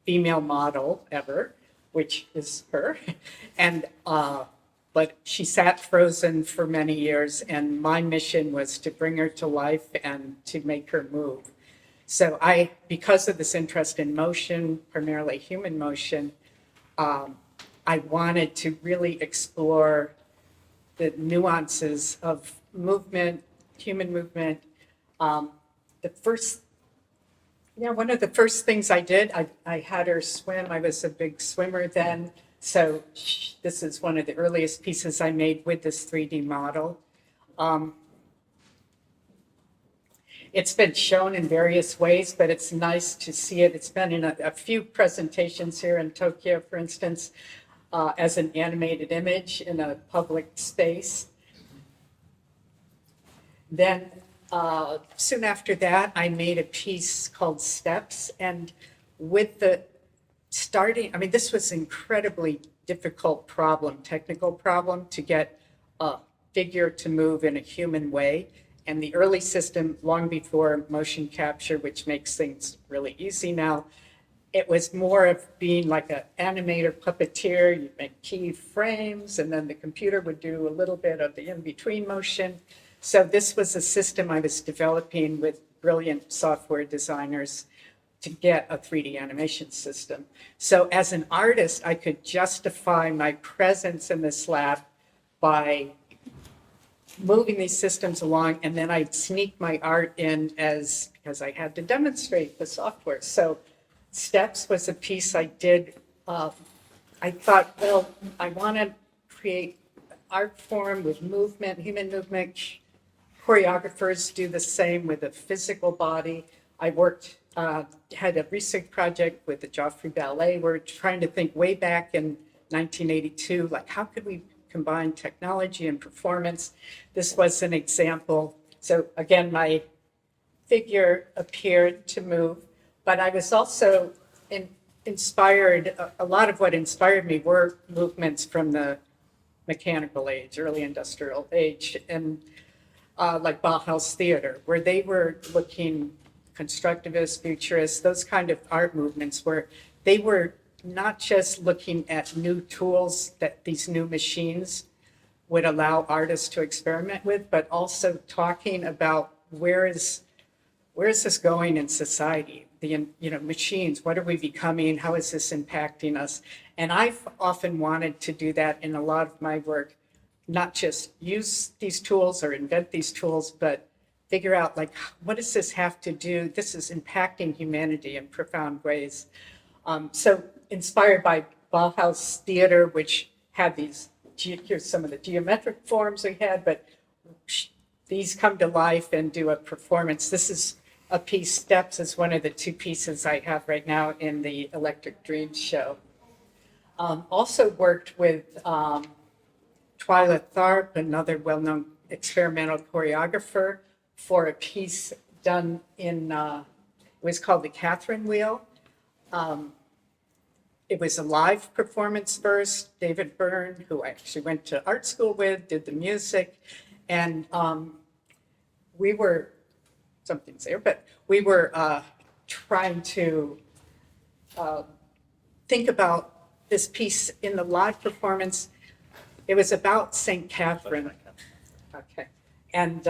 female model ever, which is her. And but she sat frozen for many years, and my mission was to bring her to life and to make her move. So because of this interest in motion, primarily human motion, I wanted to really explore the nuances of movement, human movement. One of the first things I did, I had her swim. I was a big swimmer then. So this is one of the earliest pieces I made with this 3D model. It's been shown in various ways, but it's nice to see it. It's been in a few presentations here in Tokyo, for instance. as an animated image in a public space. Then soon after that, I made a piece called Steps. And with the starting, I mean, this was incredibly difficult problem, technical problem, to get a figure to move in a human way. And the early system, long before motion capture, which makes things really easy now, it was more of being like an animator puppeteer. You'd make key frames, and then the computer would do a little bit of the in-between motion. So this was a system I was developing with brilliant software designers to get a 3D animation system. So as an artist, I could justify my presence in this lab by moving these systems along, and then I'd sneak my art in because I had to demonstrate the software. So Steps was a piece I did. I thought, well, I want to create art form with movement, human movement. Choreographers do the same with a physical body. I had a research project with the Joffrey Ballet. We're trying to think way back in 1982, like how could we combine technology and performance? This was an example. So again, my figure appeared to move, but I was also inspired. A lot of what inspired me were movements from the mechanical age, early industrial age, and like Bauhaus theater, where they were looking constructivist, futurist, those kind of art movements where they were not just looking at new tools that these new machines would allow artists to experiment with, but also talking about where is this going in society? The machines, what are we becoming? How is this impacting us? And I've often wanted to do that in a lot of my work, not just use these tools or invent these tools, but figure out like, what does this have to do? This is impacting humanity in profound ways. So inspired by Bauhaus theater, which had these, here's some of the geometric forms we had, but these come to life and do a performance. This is a piece, Steps is one of the two pieces I have right now in the Electric Dreams show. Also worked with Twyla Tharp, another well-known experimental choreographer, for a piece done in, it was called the Catherine Wheel. It was a live performance first. David Byrne, who I actually went to art school with, did the music. And we were, something's there, but we were trying to think about this piece in the live performance. It was about St. Catherine. Okay. And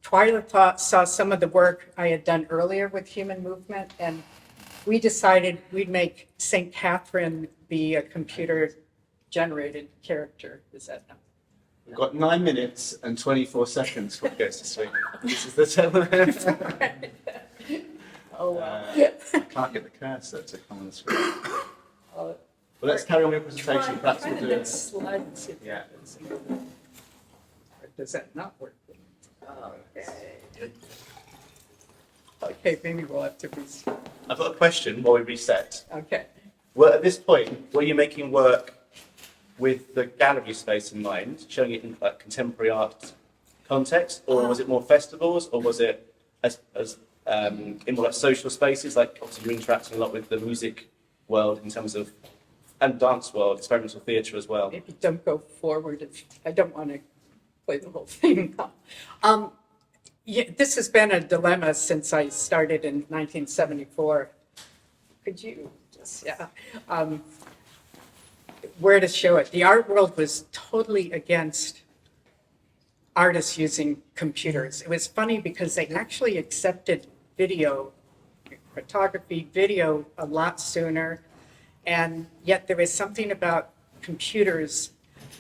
Twyla saw some of the work I had done earlier with human movement, and we decided we'd make St. Catherine be a computer-generated character. Is that not? We've got 9 minutes and 24 seconds for guests to speak. This is the time. Oh, wow. I can't get the cursor to come on the screen. Well, let's carry on with your presentation. Perhaps we'll do it. Slide and see if Yeah. Does that not work? Okay, maybe we'll have to reset. I've got a question while we reset. Okay. Well, at this point, were you making work with the gallery space in mind, showing it in like contemporary art context, or was it more festivals, or was it as in more like social spaces? Like obviously you're interacting a lot with the music world in terms of, and dance world, experimental theatre as well. Maybe don't go forward. I don't want to play the whole thing. Yeah, this has been a dilemma since I started in 1974. Could you just, where to show it? The art world was totally against artists using computers. It was funny because they actually accepted video, photography, video a lot sooner. And yet there was something about computers.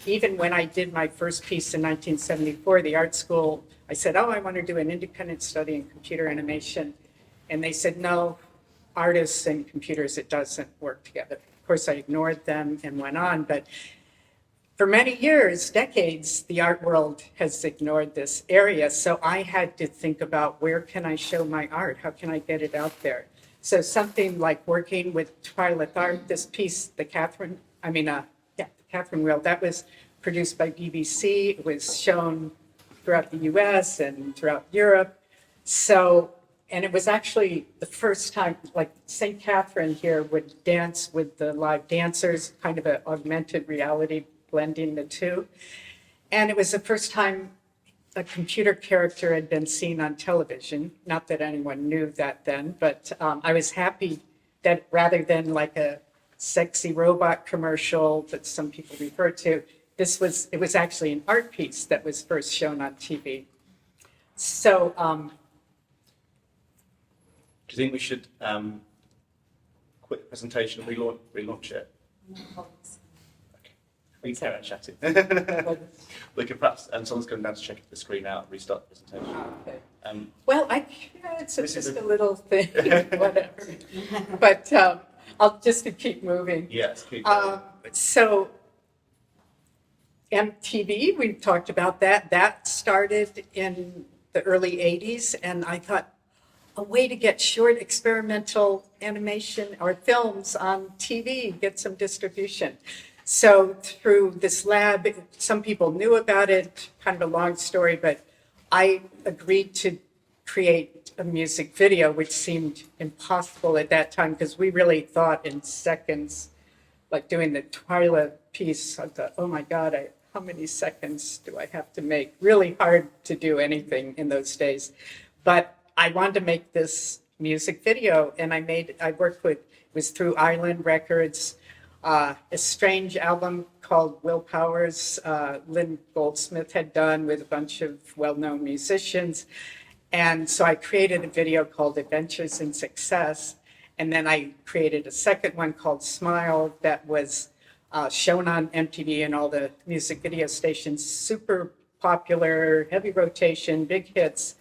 Even when I did my first piece in 1974, the art school, I said, I want to do an independent study in computer animation. And they said, no, artists and computers, it doesn't work together. Of course, I ignored them and went on. But for many years, decades, the art world has ignored this area. So I had to think about where can I show my art? How can I get it out there? So something like working with Twyla Tharp, this piece, the Catherine Wheel, that was produced by BBC. It was shown throughout the US and throughout Europe. So, and it was actually the first time, like St. Catherine here would dance with the live dancers, kind of an augmented reality, blending the two. And it was the first time a computer character had been seen on television. Not that anyone knew that then, but I was happy that rather than like a sexy robot commercial that some people refer to, it was actually an art piece that was first shown on TV. So, Do you think we should quit the presentation and relaunch it? Okay. We can carry on chatting. We could perhaps, and someone's going down to check the screen out and restart the presentation. okay. Well, It's just a little thing, whatever. But I'll just keep moving. yes, keep going. So MTV, we've talked about that. That started in the early 80s, and I thought a way to get short experimental animation or films on TV, get some distribution. So through this lab, some people knew about it, kind of a long story, but I agreed to create a music video, which seemed impossible at that time because we really thought in seconds, like doing the Twyla piece. I thought, oh my God, how many seconds do I have to make? Really hard to do anything in those days. But I wanted to make this music video, and I worked with, it was through Island Records, a strange album called Willpower's, Lynn Goldsmith had done with a bunch of well-known musicians. And so I created a video called Adventures in Success. And then I created a second one called Smile that was shown on MTV and all the music video stations, super popular, heavy rotation, big hits.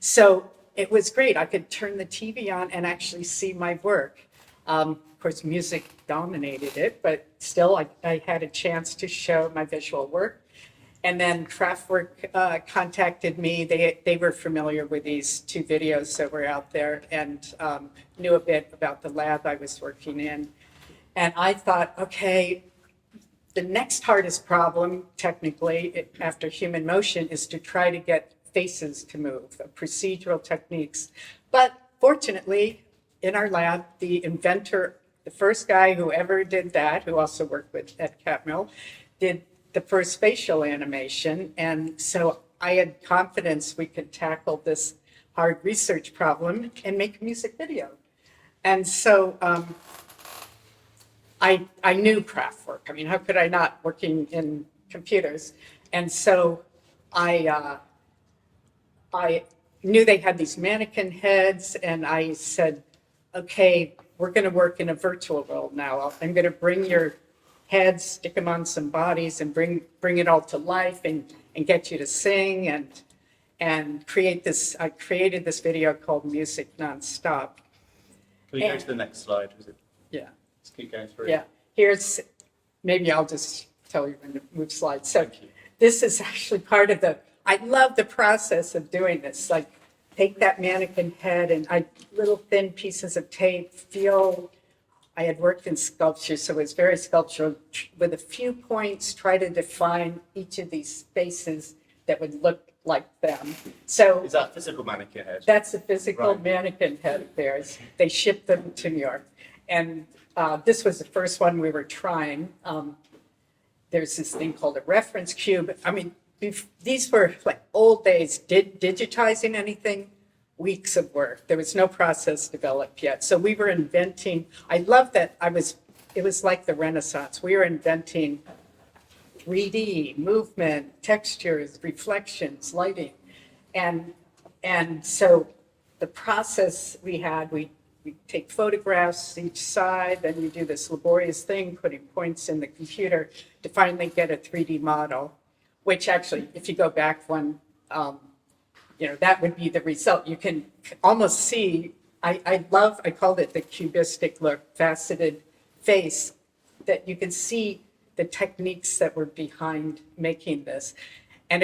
So it was great. I could turn the TV on and actually see my work. Of course, music dominated it, but still I had a chance to show my visual work. And then Kraftwerk contacted me. They were familiar with these two videos that were out there and knew a bit about the lab I was working in. And I thought, okay, the next hardest problem, technically, after human motion, is to try to get faces to move, procedural techniques. But fortunately, in our lab, the inventor, the first guy who ever did that, who also worked at Catmull, did the first facial animation. And so I had confidence we could tackle this hard research problem and make a music video. And so I knew Kraftwerk. I mean, how could I not, working in computers? And so I knew they had these mannequin heads, and I said, okay, we're going to work in a virtual world now. I'm going to bring your heads, stick them on some bodies, and bring it all to life, and get you to sing, and create this. I created this video called Music Nonstop. Can we go to the next slide? Yeah. Let's keep going through. Yeah, maybe I'll just tell you when to move slides. So this is actually part of I love the process of doing this. Like, take that mannequin head and little thin pieces of tape, I had worked in sculpture, so it was very sculptural. With a few points, try to define each of these spaces that would look like them. So Is that physical mannequin head? that's a physical Right. mannequin head of theirs. They shipped them to New York. And this was the first one we were trying. There's this thing called a reference cube. I mean, these were like old days. Digitizing anything, weeks of work. There was no process developed yet. So we were inventing. I love that it was like the Renaissance. We were inventing 3D, movement, textures, reflections, lighting. And so the process we had, we take photographs each side, then you do this laborious thing, putting points in the computer to finally get a 3D model, which actually, if you go back one, that would be the result. You can almost see, I called it the cubistic look, faceted face, that you can see the techniques that were behind making this. And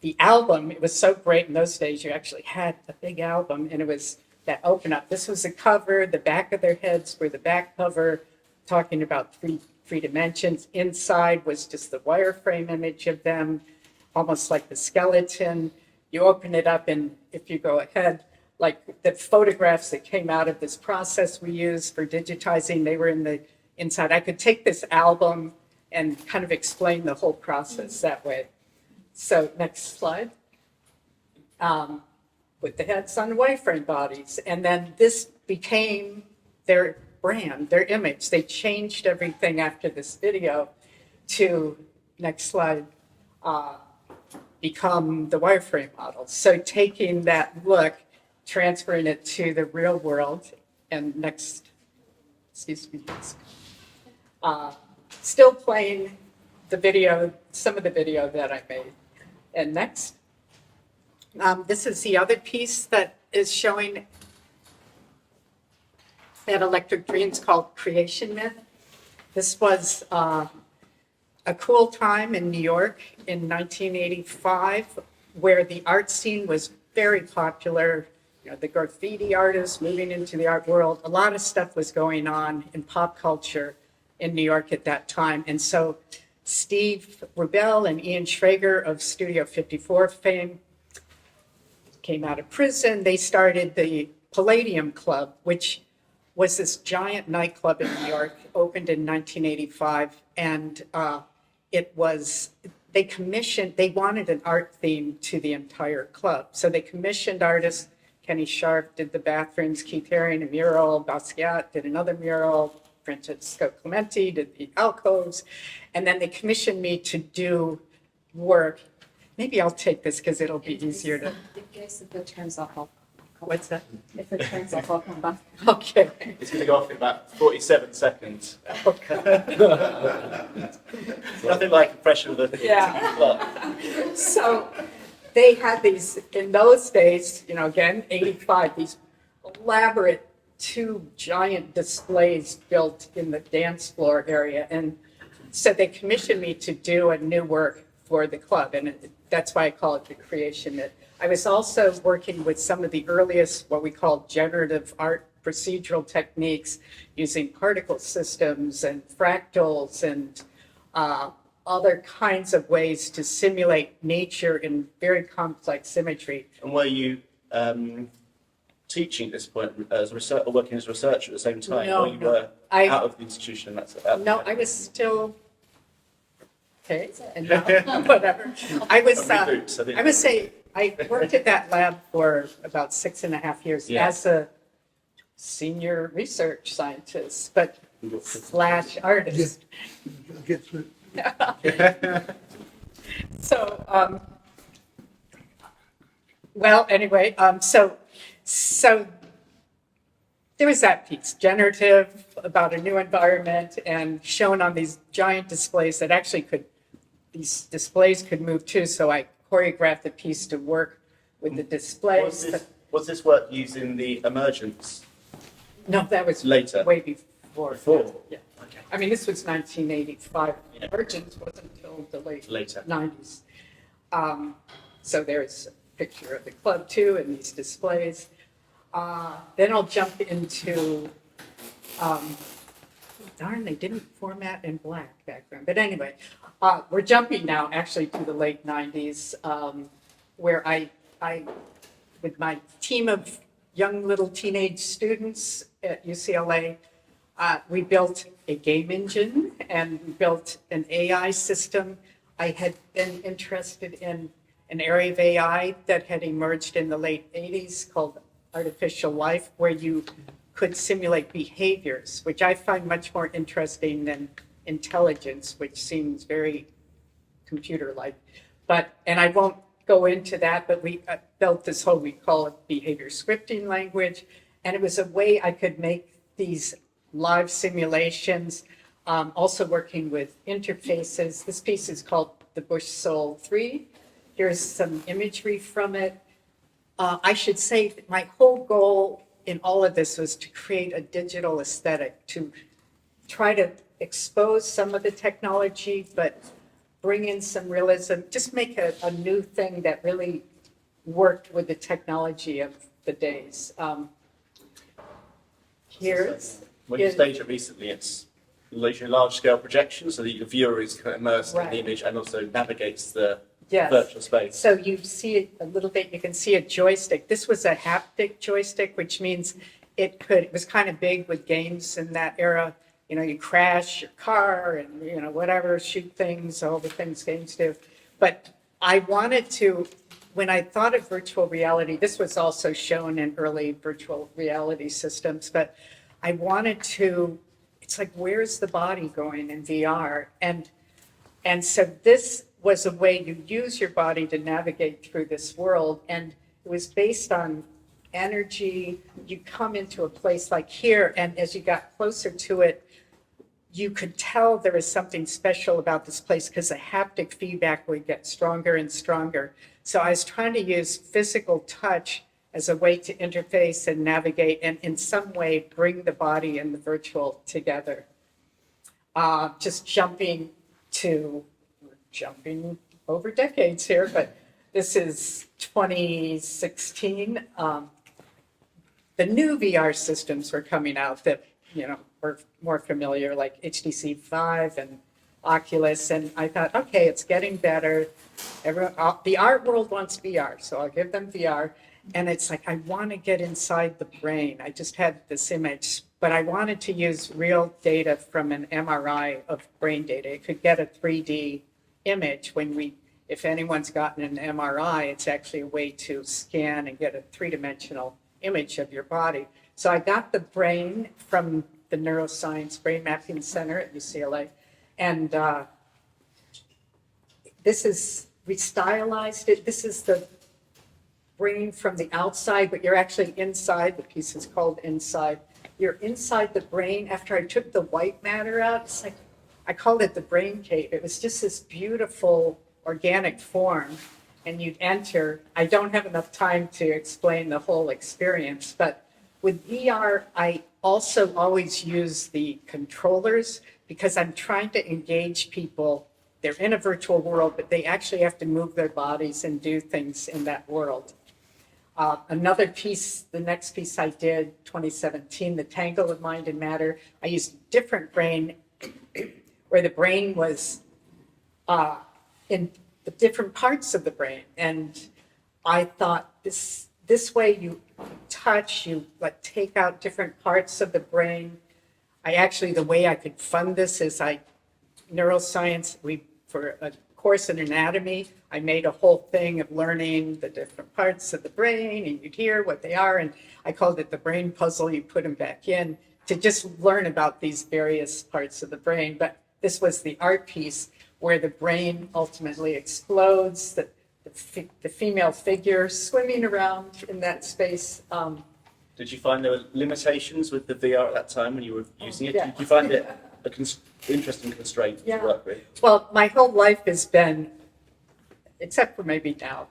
the album, it was so great in those days, you actually had a big album, and it was that open up. This was the cover, the back of their heads were the back cover, talking about three dimensions. Inside was just the wireframe image of them, almost like the skeleton. You open it up, and if you go ahead, like the photographs that came out of this process we used for digitizing, they were in the inside. I could take this album and kind of explain the whole process that way. So next slide. With the heads on wireframe bodies. And then this became their brand, their image. They changed everything after this video to, next slide, become the wireframe model. So taking that look, transferring it to the real world, and next, excuse me, still playing the video, some of the video that I made. And next. This is the other piece that is showing at Electric Dreams called Creation Myth. This was a cool time in New York in 1985 where the art scene was very popular. You know, the graffiti artists moving into the art world. A lot of stuff was going on in pop culture in New York at that time. And so Steve Rubel and Ian Schrager of Studio 54 fame came out of prison. They started the Palladium Club, which was this giant nightclub in New York, opened in 1985. And it was, they wanted an art theme to the entire club. So they commissioned artists. Kenny Sharp did the bathrooms, Keith Haring a mural, Basquiat did another mural, Francesco Clementi did the alcoves. And then they commissioned me to do work. Maybe I'll take this because it'll be easier to. In case if it turns off, I'll What's that? if it turns off, I'll come back. Okay. It's going to go off in about 47 seconds. Nothing like impression of the Yeah. plot. So they had these, in those days, you know, again, 85, these elaborate two giant displays built in the dance floor area. And so they commissioned me to do a new work for the club. And that's why I call it the Creation Myth. I was also working with some of the earliest, what we call generative art procedural techniques, using particle systems and fractals and other kinds of ways to simulate nature in very complex imagery. And were you teaching at this point as a research, or working as a researcher at the same time? No, or you no. were I- out of the institution? No, I was still, okay, and now, whatever. I was, Reboots, I think. I would say, I worked at that lab for about 6.5 years Yeah. as a senior research scientist, but slash artist. Get through. So, well, anyway, so there was that piece, generative, about a new environment, and shown on these giant displays that actually these displays could move too. So I choreographed a piece to work with the displays. Was this work using the emergence? No, that was Later. way before. Before? Yeah. Okay. I mean, this was 1985. Yeah. Emergence wasn't until the late Later. 90s. So there's a picture of the club too and these displays. Then I'll jump into, darn, they didn't format in black background. But anyway, we're jumping now actually to the late 90s, where I, with my team of young little teenage students at UCLA, we built a game engine and we built an AI system. I had been interested in an area of AI that had emerged in the late 80s called artificial life, where you could simulate behaviors, which I find much more interesting than intelligence, which seems very computer-like. And I won't go into that, but we built this whole, we call it behavior scripting language. And it was a way I could make these live simulations, also working with interfaces. This piece is called the Bush Soul 3. Here's some imagery from it. I should say that my whole goal in all of this was to create a digital aesthetic, to try to expose some of the technology, but bring in some realism, just make a new thing that really worked with the technology of the days. Here's, When you is- stage it recently, it's large scale projection so that the viewer is kind of immersed in Right. the image and also navigates the yes. virtual space. So you see it a little bit, you can see a joystick. This was a haptic joystick, which means it was kind of big with games in that era. You know, you crash your car and, you know, whatever, shoot things, all the things games do. But I wanted to, when I thought of virtual reality, this was also shown in early virtual reality systems, but I wanted to, it's like, where's the body going in VR? And so this was a way you use your body to navigate through this world. And it was based on energy. You come into a place like here, and as you got closer to it, you could tell there was something special about this place because the haptic feedback would get stronger and stronger. So I was trying to use physical touch as a way to interface and navigate and in some way bring the body and the virtual together. Just jumping over decades here, but this is 2016. The new VR systems were coming out that, you know, were more familiar, like HTC Vive and Oculus, and I thought, okay, it's getting better. The art world wants VR, so I'll give them VR. And it's like, I want to get inside the brain. I just had this image, but I wanted to use real data from an MRI of brain data. It could get a 3D image if anyone's gotten an MRI, it's actually a way to scan and get a three-dimensional image of your body. So I got the brain from the Neuroscience Brain Mapping Center at UCLA. And we stylized it. This is the brain from the outside, but you're actually inside. The piece is called Inside. You're inside the brain. After I took the white matter out, it's like, I called it the brain cave. It was just this beautiful organic form. And you'd enter. I don't have enough time to explain the whole experience, but with VR, I also always use the controllers because I'm trying to engage people. They're in a virtual world, but they actually have to move their bodies and do things in that world. Another piece, the next piece I did, 2017, the Tangle of Mind and Matter, I used a different brain where the brain was in the different parts of the brain. And I thought this way you touch, you like take out different parts of the brain. The way I could fund this is neuroscience, for a course in anatomy, I made a whole thing of learning the different parts of the brain and you'd hear what they are. And I called it the brain puzzle. You put them back in to just learn about these various parts of the brain. But this was the art piece where the brain ultimately explodes, the female figure swimming around in that space. Did you find there were limitations with the VR at that time when you were using it? Yeah. Did you find it an interesting constraint to work with? Well, my whole life has been, except for maybe now,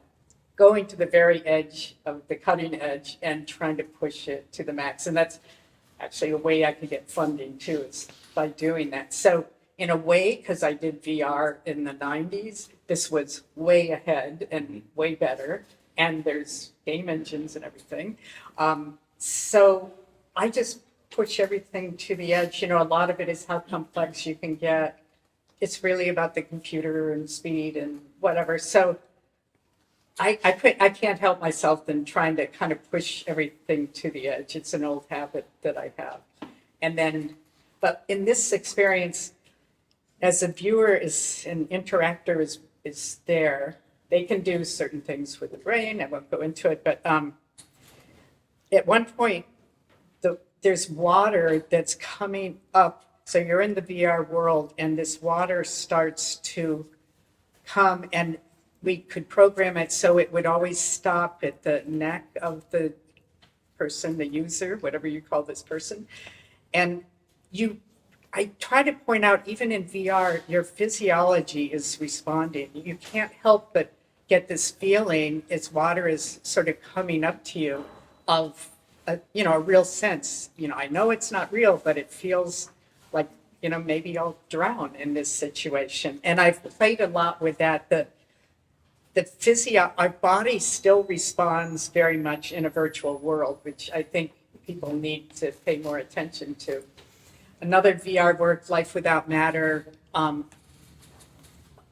going to the very edge of the cutting edge and trying to push it to the max. And that's actually a way I could get funding too, is by doing that. So in a way, because I did VR in the 90s, this was way ahead and way better. And there's game engines and everything. So I just push everything to the edge. You know, a lot of it is how complex you can get. It's really about the computer and speed and whatever. So I can't help myself than trying to kind of push everything to the edge. It's an old habit that I have. But in this experience, as a viewer an interactor is there, they can do certain things with the brain. I won't go into it, but at one point, there's water that's coming up. So you're in the VR world, and this water starts to come, and we could program it so it would always stop at the neck of the person, the user, whatever you call this person. And I try to point out, even in VR, your physiology is responding. You can't help but get this feeling as water is sort of coming up to you of a real sense. I know it's not real, but it feels like, maybe I'll drown in this situation. And I've played a lot with that. Our body still responds very much in a virtual world, which I think people need to pay more attention to. Another VR work, Life Without Matter.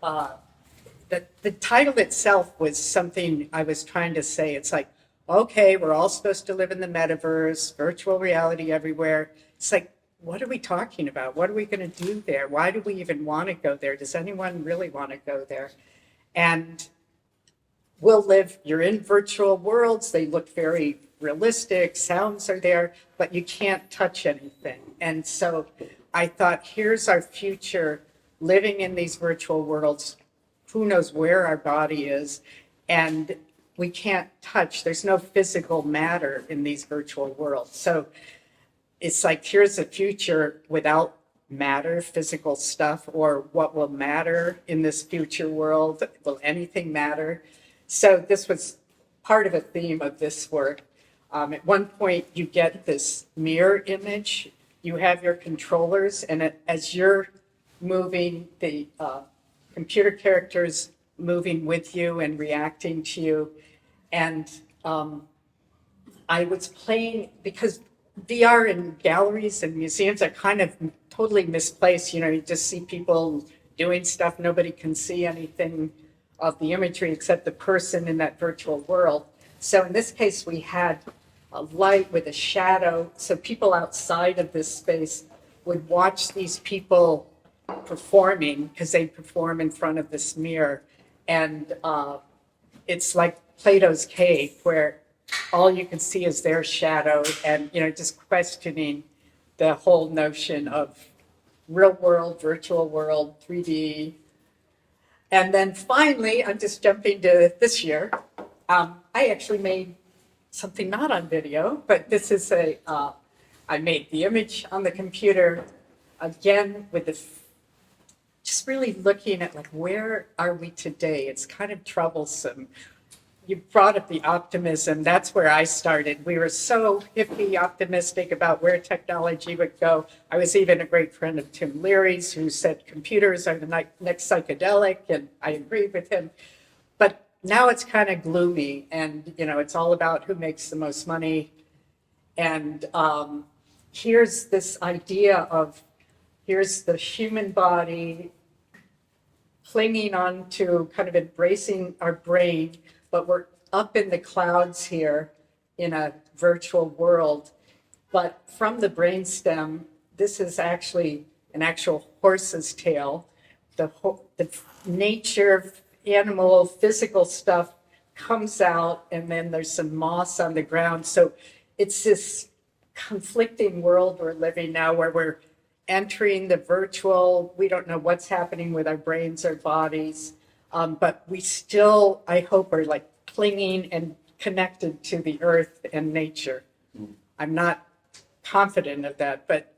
The title itself was something I was trying to say. It's like, okay, we're all supposed to live in the metaverse, virtual reality everywhere. It's like, what are we talking about? What are we going to do there? Why do we even want to go there? Does anyone really want to go there? And you're in virtual worlds. They look very realistic. Sounds are there, but you can't touch anything. And so I thought, here's our future living in these virtual worlds. Who knows where our body is? And we can't touch. There's no physical matter in these virtual worlds. So it's like, here's a future without matter, physical stuff, or what will matter in this future world? Will anything matter? So this was part of a theme of this work. At one point, you get this mirror image. You have your controllers, and as you're moving, the computer characters moving with you and reacting to you. And I was playing, because VR in galleries and museums are kind of totally misplaced. You know, you just see people doing stuff. Nobody can see anything of the imagery except the person in that virtual world. So in this case, we had a light with a shadow. So people outside of this space would watch these people performing, because they perform in front of this mirror. And it's like Plato's cave, where all you can see is their shadow, and, you know, just questioning the whole notion of real world, virtual world, 3D. And then finally, I'm just jumping to this year. I actually made something not on video, but this is I made the image on the computer, again, with just really looking at, like, where are we today? It's kind of troublesome. You brought up the optimism. That's where I started. We were so hippie optimistic about where technology would go. I was even a great friend of Tim Leary's, who said computers are the next psychedelic, and I agreed with him. But now it's kind of gloomy, and, you know, it's all about who makes the most money. And here's this idea of, here's the human body clinging on to, kind of embracing our brain, but we're up in the clouds here in a virtual world. But from the brainstem, this is actually an actual horse's tail. The nature, animal, physical stuff comes out, and then there's some moss on the ground. So it's this conflicting world we're living now, where we're entering the virtual. We don't know what's happening with our brains or bodies, but we still, I hope, are like clinging and connected to the earth and nature. I'm not confident of that, but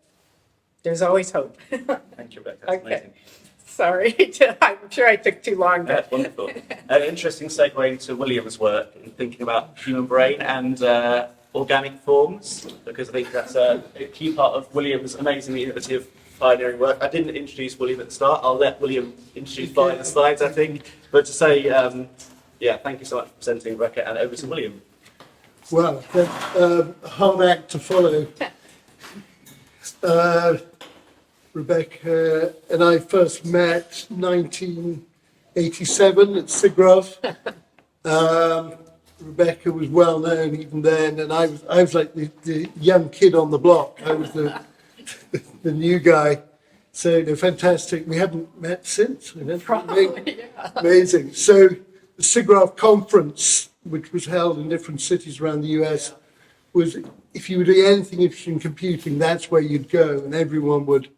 there's always hope. Thank you, Rebecca. That's Okay. amazing. Sorry, I'm sure I took too long. But That's wonderful. An interesting segue into William's work in thinking about human brain and organic forms, because I think that's a key part of William's amazingly innovative pioneering work. I didn't introduce William at the start. I'll let William introduce by the slides, I think. But to say, yeah, thank you so much for presenting, Rebecca, and over to William. Well, that's a hard act to follow. Rebecca and I first met 1987 at SIGGRAPH. Rebecca was well known even then, and I was like the young kid on the block. I was the new guy. So, you know, fantastic. We haven't met since. probably, yeah. Amazing. So the SIGGRAPH conference, which was held in different cities around the US, was, if you were doing anything interesting in computing, that's where you'd go, and everyone would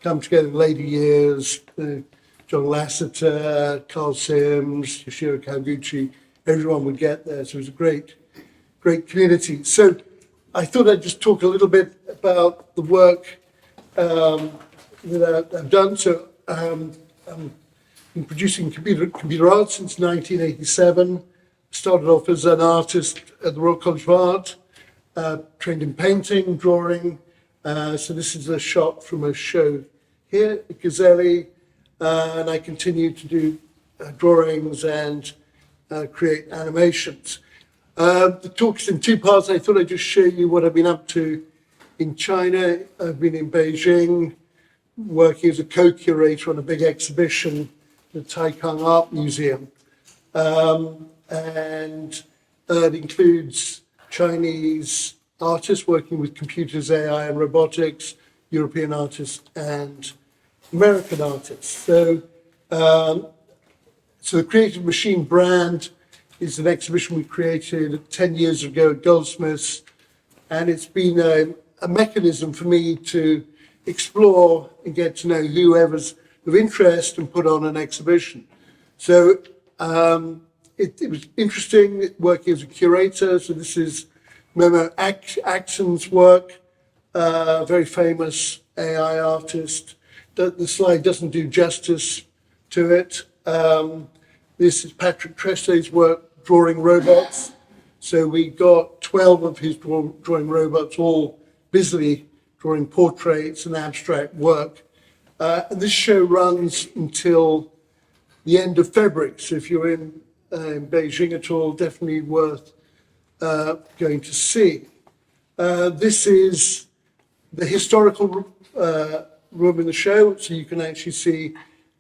come together in later years. John Lasseter, Carl Sims, Yoshiro Kawaguchi, everyone would get there. So it was a great community. So I thought I'd just talk a little bit about the work that I've done. So I've been producing computer art since 1987. Started off as an artist at the Royal College of Art, trained in painting, drawing. So this is a shot from a show here at Gazzelli, and I continue to do drawings and create animations. The talk's in two parts. I thought I'd just show you what I've been up to in China. I've been in Beijing, working as a co-curator on a big exhibition at the Taikang Art Museum. And it includes Chinese artists working with computers, AI and robotics, European artists and American artists. So the Creative Machine brand is an exhibition we created 10 years ago at Goldsmiths, and it's been a mechanism for me to explore and get to know whoever's of interest and put on an exhibition. So it was interesting working as a curator. So this is Momo Axon's work, very famous AI artist. The slide doesn't do justice to it. This is Patrick Tressay's work, drawing robots. So we got 12 of his drawing robots, all busily drawing portraits and abstract work. And this show runs until the end of February. So if you're in Beijing at all, definitely worth going to see. This is the historical room in the show, so you can actually see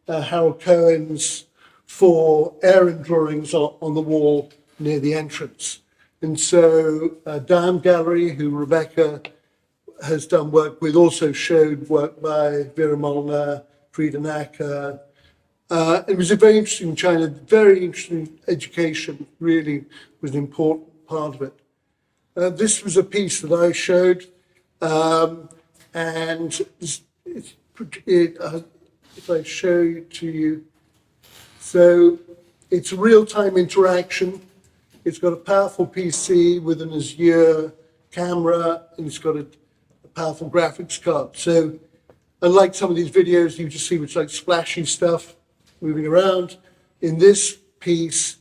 Harold Cohen's 4 Aaron drawings on the wall near the entrance. And so Dime Gallery, who Rebecca has done work with, also showed work by Vera Molnar, Frida Nacker. It was a very interesting China, very interesting education, really was an important part of it. This was a piece that I showed, and if I show it to you, so it's real-time interaction. It's got a powerful PC with an Azure camera, and it's got a powerful graphics card. So unlike some of these videos, you just see which like splashy stuff moving around. In this piece,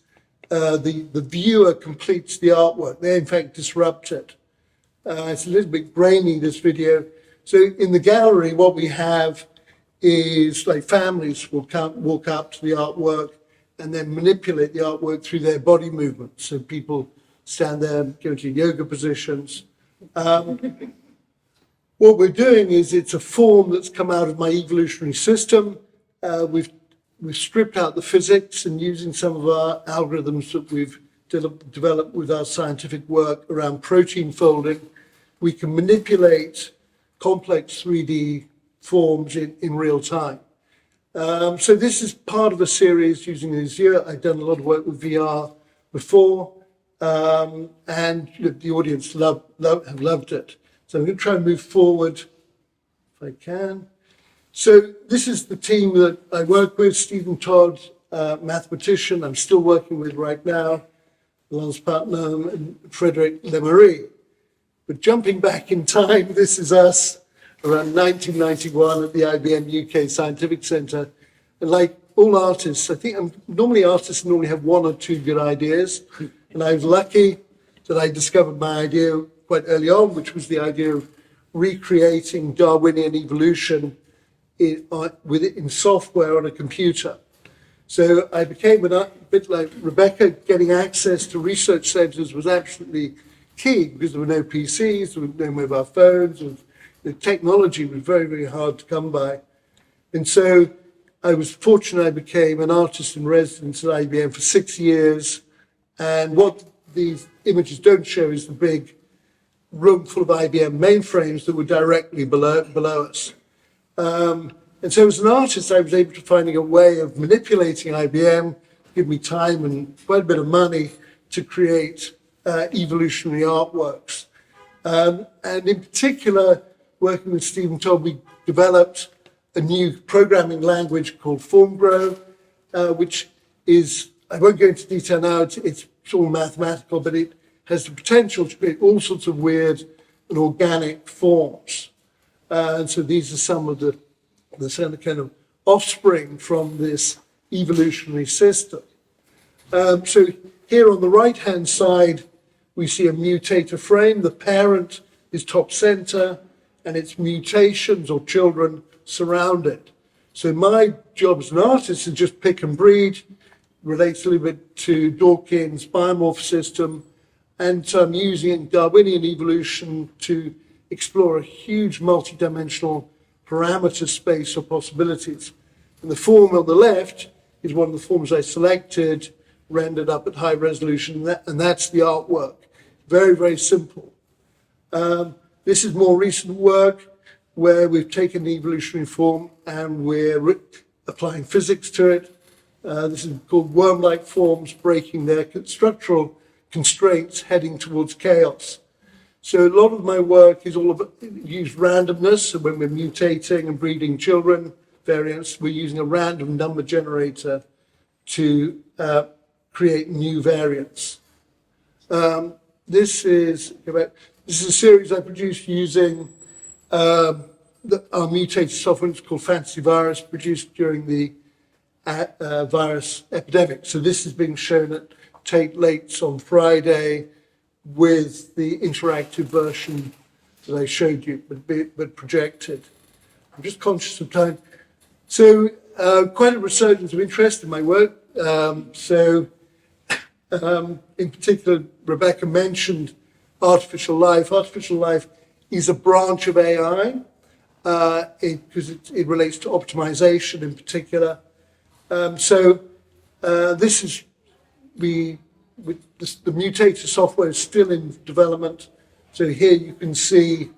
the viewer completes the artwork. They in fact disrupt it. It's a little bit grainy, this video. So in the gallery, what we have is like families will walk up to the artwork and then manipulate the artwork through their body movements. So people stand there and go to yoga positions. What we're doing is it's a form that's come out of my evolutionary system. We've stripped out the physics, and using some of our algorithms that we've developed with our scientific work around protein folding, we can manipulate complex 3D forms in real time. So this is part of a series using Azure. I've done a lot of work with VR before, and the audience have loved it. So I'm going to try and move forward if I can. So this is the team that I work with. Stephen Todd, mathematician, I'm still working with right now, Lance Putnam and Frederic Lemery. But jumping back in time, this is us around 1991 at the IBM UK Scientific Centre. And like all artists, I think artists normally have one or two good ideas. And I was lucky that I discovered my idea quite early on, which was the idea of recreating Darwinian evolution in software on a computer. So I became a bit like Rebecca. Getting access to research centres was absolutely key because there were no PCs, there were no mobile phones, and the technology was very, very hard to come by. And so I was fortunate I became an artist in residence at IBM for 6 years. And what these images don't show is the big room full of IBM mainframes that were directly below us. And so as an artist, I was able to find a way of manipulating IBM, give me time and quite a bit of money to create evolutionary artworks. And in particular, working with Stephen Todd, we developed a new programming language called FormGrow, which is, I won't go into detail now, it's all mathematical, but it has the potential to create all sorts of weird and organic forms. And so these are some of the kind of offspring from this evolutionary system. So here on the right-hand side, we see a mutator frame. The parent is top center, and its mutations or children surround it. So my job as an artist is just pick and breed, relates a little bit to Dawkins' biomorph system, And so I'm using Darwinian evolution to explore a huge multi-dimensional parameter space of possibilities. And the form on the left is one of the forms I selected, rendered up at high resolution, and that's the artwork. Very, very simple. This is more recent work where we've taken the evolutionary form and we're applying physics to it. This is called worm-like forms breaking their structural constraints heading towards chaos. So a lot of my work is all about use randomness. So when we're mutating and breeding children variants, we're using a random number generator to create new variants. This is a series I produced using our mutated software. It's called Fantasy Virus, produced during the virus epidemic. So this is being shown at Tate Lates on Friday with the interactive version that I showed you, but projected. I'm just conscious of time. So quite a resurgence of interest in my work. In particular, Rebecca mentioned artificial life. Artificial life is a branch of AI because it relates to optimization in particular. This is the mutator software is still in development. So here you can see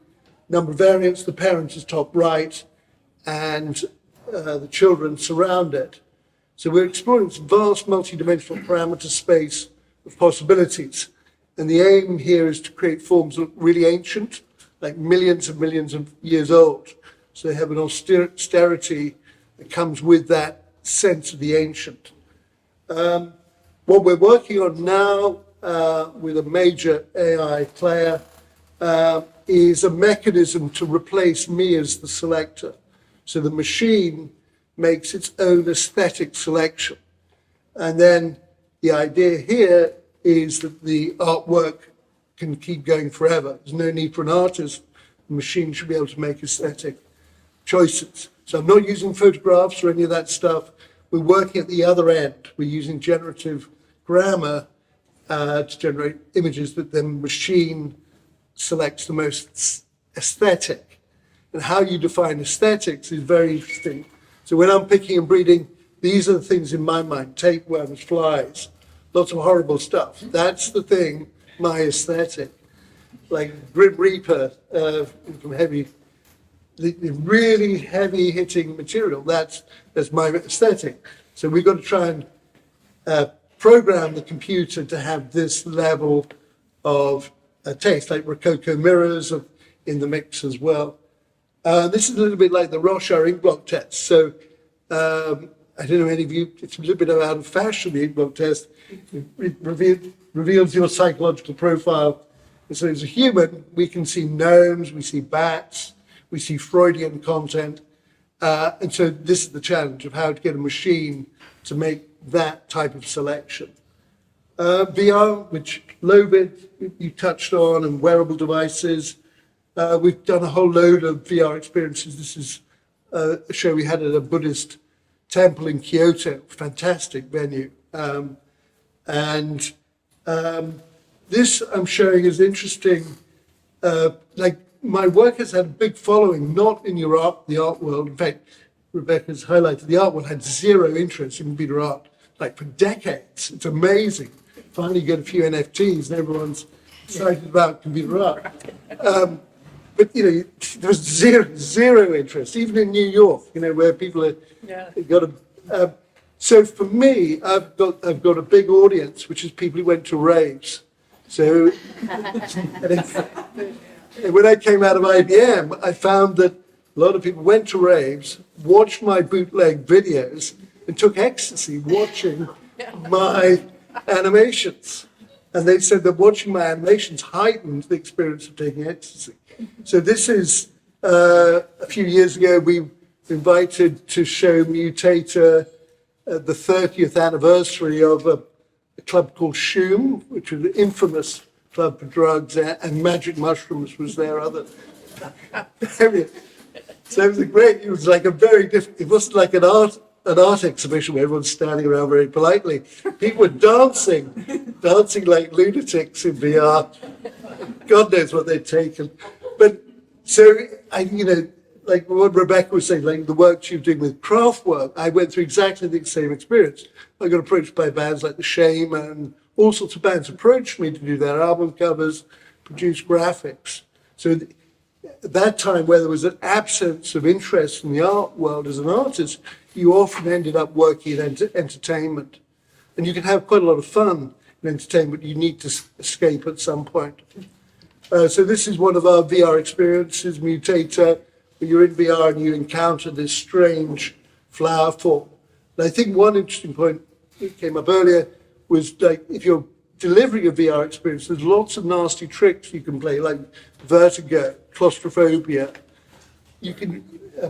number of variants. The parent is top right, and the children surround it. So we're exploring this vast multi-dimensional parameter space of possibilities. And the aim here is to create forms that look really ancient, like millions and millions of years old. So they have an austerity that comes with that sense of the ancient. What we're working on now with a major AI player is a mechanism to replace me as the selector. So the machine makes its own aesthetic selection. And then the idea here is that the artwork can keep going forever. There's no need for an artist. The machine should be able to make aesthetic choices. So I'm not using photographs or any of that stuff. We're working at the other end. We're using generative grammar to generate images that the machine selects the most aesthetic. And how you define aesthetics is very interesting. So when I'm picking and breeding, these are the things in my mind: tapeworms, flies, lots of horrible stuff. That's the thing, my aesthetic. Like Grim Reaper from heavy, the really heavy hitting material, that's my aesthetic. So we've got to try and program the computer to have this level of taste, like Rococo mirrors in the mix as well. This is a little bit like the Rorschach ink block test. So I don't know any of you, it's a little bit out of fashion, the ink block test. It reveals your psychological profile. And so as a human, we can see gnomes, we see bats, we see Freudian content. And so this is the challenge of how to get a machine to make that type of selection. VR, which LoVid you touched on, and wearable devices. We've done a whole load of VR experiences. This is a show we had at a Buddhist temple in Kyoto, fantastic venue. This I'm showing is interesting. Like my work has had a big following, not in the art world. In fact, Rebecca's highlighted the art world had zero interest in computer art, like for decades. It's amazing. Finally get a few NFTs and everyone's excited about computer art. But there was zero interest, even in New York, where people have got a. So for me, I've got a big audience, which is people who went to raves. So when I came out of IBM, I found that a lot of people went to raves, watched my bootleg videos, and took ecstasy watching my animations. And they said that watching my animations heightened the experience of taking ecstasy. So this is, a few years ago, we were invited to show Mutator at the 30th anniversary of a club called Shoom, which was an infamous club for drugs, and Magic Mushrooms was their other. So it was it was like a very different, it wasn't like an art an art exhibition where everyone's standing around very politely. People were dancing like lunatics in VR. God knows what they'd taken. But so, like what Rebecca was saying, like the work she was doing with craft work, I went through exactly the same experience. I got approached by bands like The Shame, and all sorts of bands approached me to do their album covers, produce graphics. So at that time, where there was an absence of interest in the art world as an artist, you often ended up working in entertainment. And you can have quite a lot of fun in entertainment. You need to escape at some point. So this is one of our VR experiences, Mutator, where you're in VR and you encounter this strange flower form. And I think one interesting point that came up earlier was, like, if you're delivering a VR experience, there's lots of nasty tricks you can play, like vertigo, claustrophobia. You can,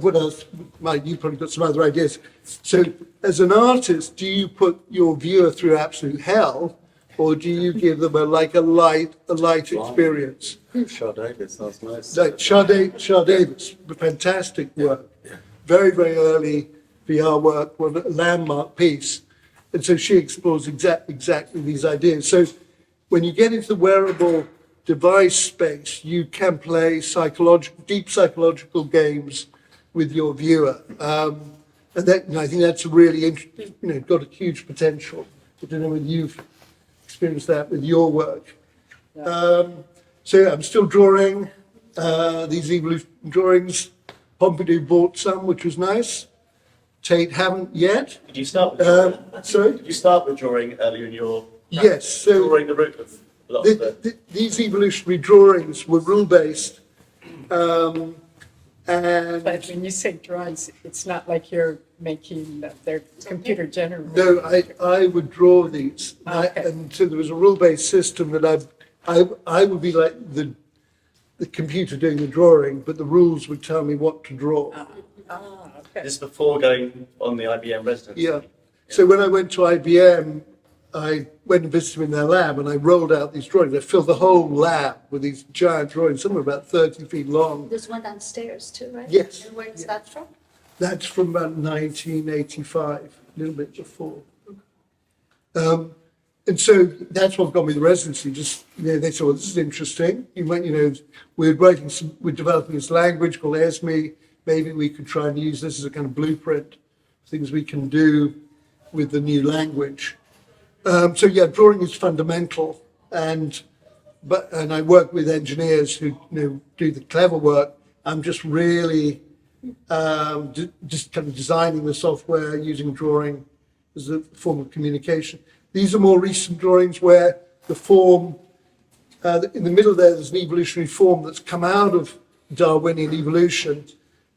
what else? Mike, you've probably got some other ideas. So as an artist, do you put your viewer through absolute hell, or do you give them a light experience? Shaw Davis, that's nice. Like Shaw Davis, fantastic work. Very, very early VR work, was a landmark piece. And so she explores exactly these ideas. So when you get into the wearable device space, you can play deep psychological games with your viewer. And that, I think that's really interesting, got a huge potential. I don't know whether you've experienced that with your work. So I'm still drawing these evolution drawings. Pompidou bought some, which was nice. Tate haven't yet. Did you start with drawing? Sorry? Did you start with drawing earlier in your Yes. So drawing the root of a lot of the... these evolutionary drawings were rule-based. And But when you say drawings, it's not like you're making, they're computer generated. no, I would draw these. Okay. And so there was a rule-based system that I would be like the computer doing the drawing, but the rules would tell me what to draw. Okay. This is before going on the IBM residency. Yeah. So when I went to IBM, I went and visited them in their lab, and I rolled out these drawings. I filled the whole lab with these giant drawings. Some were about 30 feet long. There's one downstairs too, right? Yes. And where's that from? That's from about 1985, a little bit before. And so that's what got me the residency. Just, they said, well, this is interesting. We're developing this language called ESME. Maybe we could try and use this as a kind of blueprint, things we can do with the new language. So yeah, drawing is fundamental, and I work with engineers who do the clever work. I'm just really just kind of designing the software using drawing as a form of communication. These are more recent drawings where the form in the middle there's an evolutionary form that's come out of Darwinian evolution,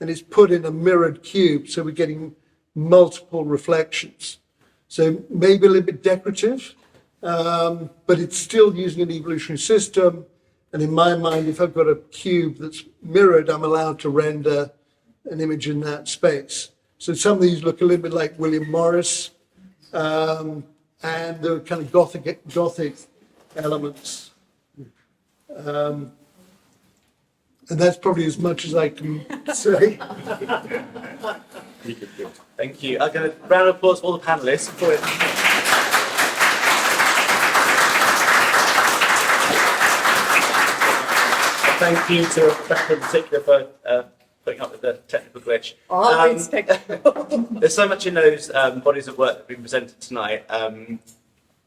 and it's put in a mirrored cube, so we're getting multiple reflections. So maybe a little bit decorative, but it's still using an evolutionary system. And in my mind, if I've got a cube that's mirrored, I'm allowed to render an image in that space. So some of these look a little bit like William Morris, and they're kind of gothic elements. And that's probably as much as I can say. Thank you. I'll give a round of applause for all the panellists. Thank you to Rebecca in particular for putting up with the technical glitch. Always technical. There's so much in those bodies of work that have been presented tonight.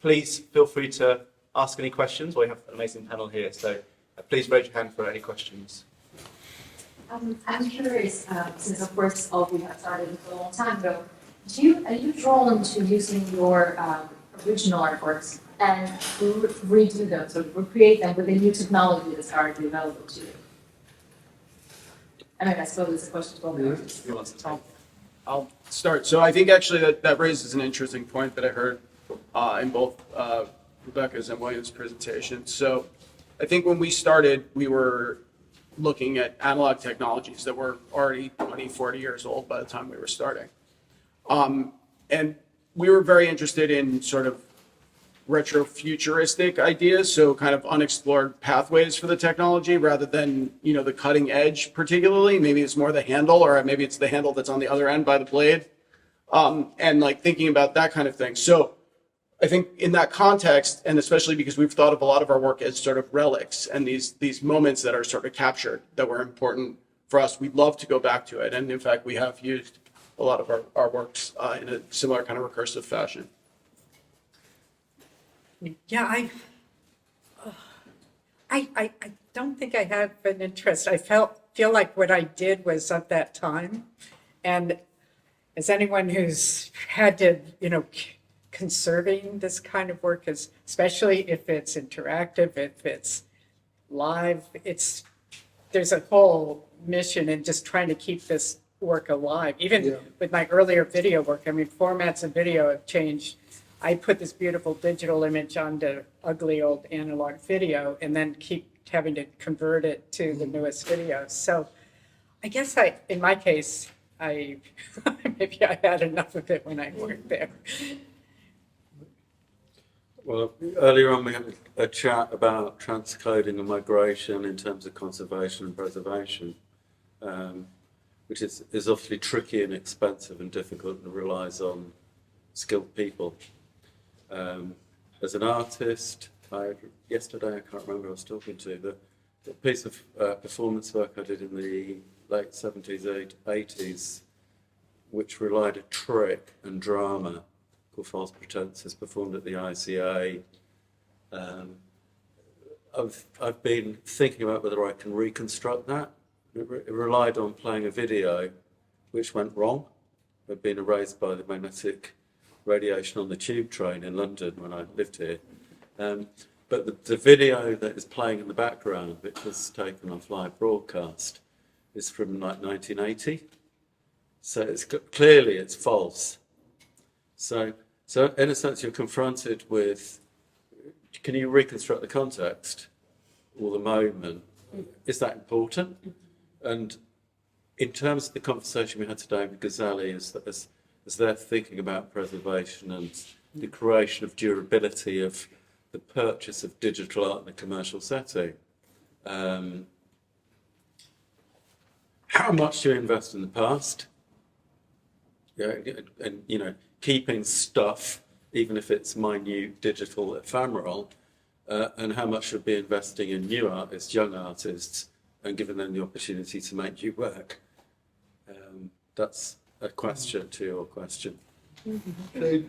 Please feel free to ask any questions. We have an amazing panel here, so please raise your hand for any questions. I'm curious, since of course all of you have started a long time ago, are you drawn to using your original artworks and redo them, so recreate them with a new technology that's already available to you? I mean, I suppose it's a question for the artists. Who wants to talk? I'll start. So I think actually that raises an interesting point that I heard in both Rebecca's and William's presentations. So I think when we started, we were looking at analog technologies that were already 20, 40 years old by the time we were starting. And we were very interested in sort of retro-futuristic ideas, so kind of unexplored pathways for the technology rather than, the cutting edge particularly. Maybe it's more the handle, or maybe it's the handle that's on the other end by the blade. and like thinking about that kind of thing. So I think in that context, and especially because we've thought of a lot of our work as sort of relics and these moments that are sort of captured that were important for us, we'd love to go back to it. And in fact, we have used a lot of our works in a similar kind of recursive fashion. Yeah, I don't think I have an interest. I feel like what I did was of that time. And as anyone who's had to, conserving this kind of work is, especially if it's interactive, if it's live, there's a whole mission in just trying to keep this work alive. Even with my earlier video work, I mean, formats of video have changed. I put this beautiful digital image onto ugly old analog video and then keep having to convert it to the newest videos. So I guess in my case, maybe I had enough of it when I worked there. Well, earlier on we had a chat about transcoding and migration in terms of conservation and preservation, which is obviously tricky and expensive and difficult and relies on skilled people. As an artist, yesterday, I can't remember who I was talking to, the piece of performance work I did in the late 70s, 80s, which relied on trick and drama, called False Pretenses, performed at the ICA. I've been thinking about whether I can reconstruct that. It relied on playing a video which went wrong. Had been erased by the magnetic radiation on the tube train in London when I lived here. But the video that is playing in the background, which was taken off live broadcast, is from like 1980. So clearly it's false. So in a sense, you're confronted with, can you reconstruct the context or the moment? Is that important? And in terms of the conversation we had today with Ghazali, as they're thinking about preservation and the creation of durability of the purchase of digital art in a commercial setting, how much do you invest in the past? And keeping stuff, even if it's minute, digital, ephemeral, and how much should be investing in new artists, young artists, and giving them the opportunity to make new work? That's a question to your question. So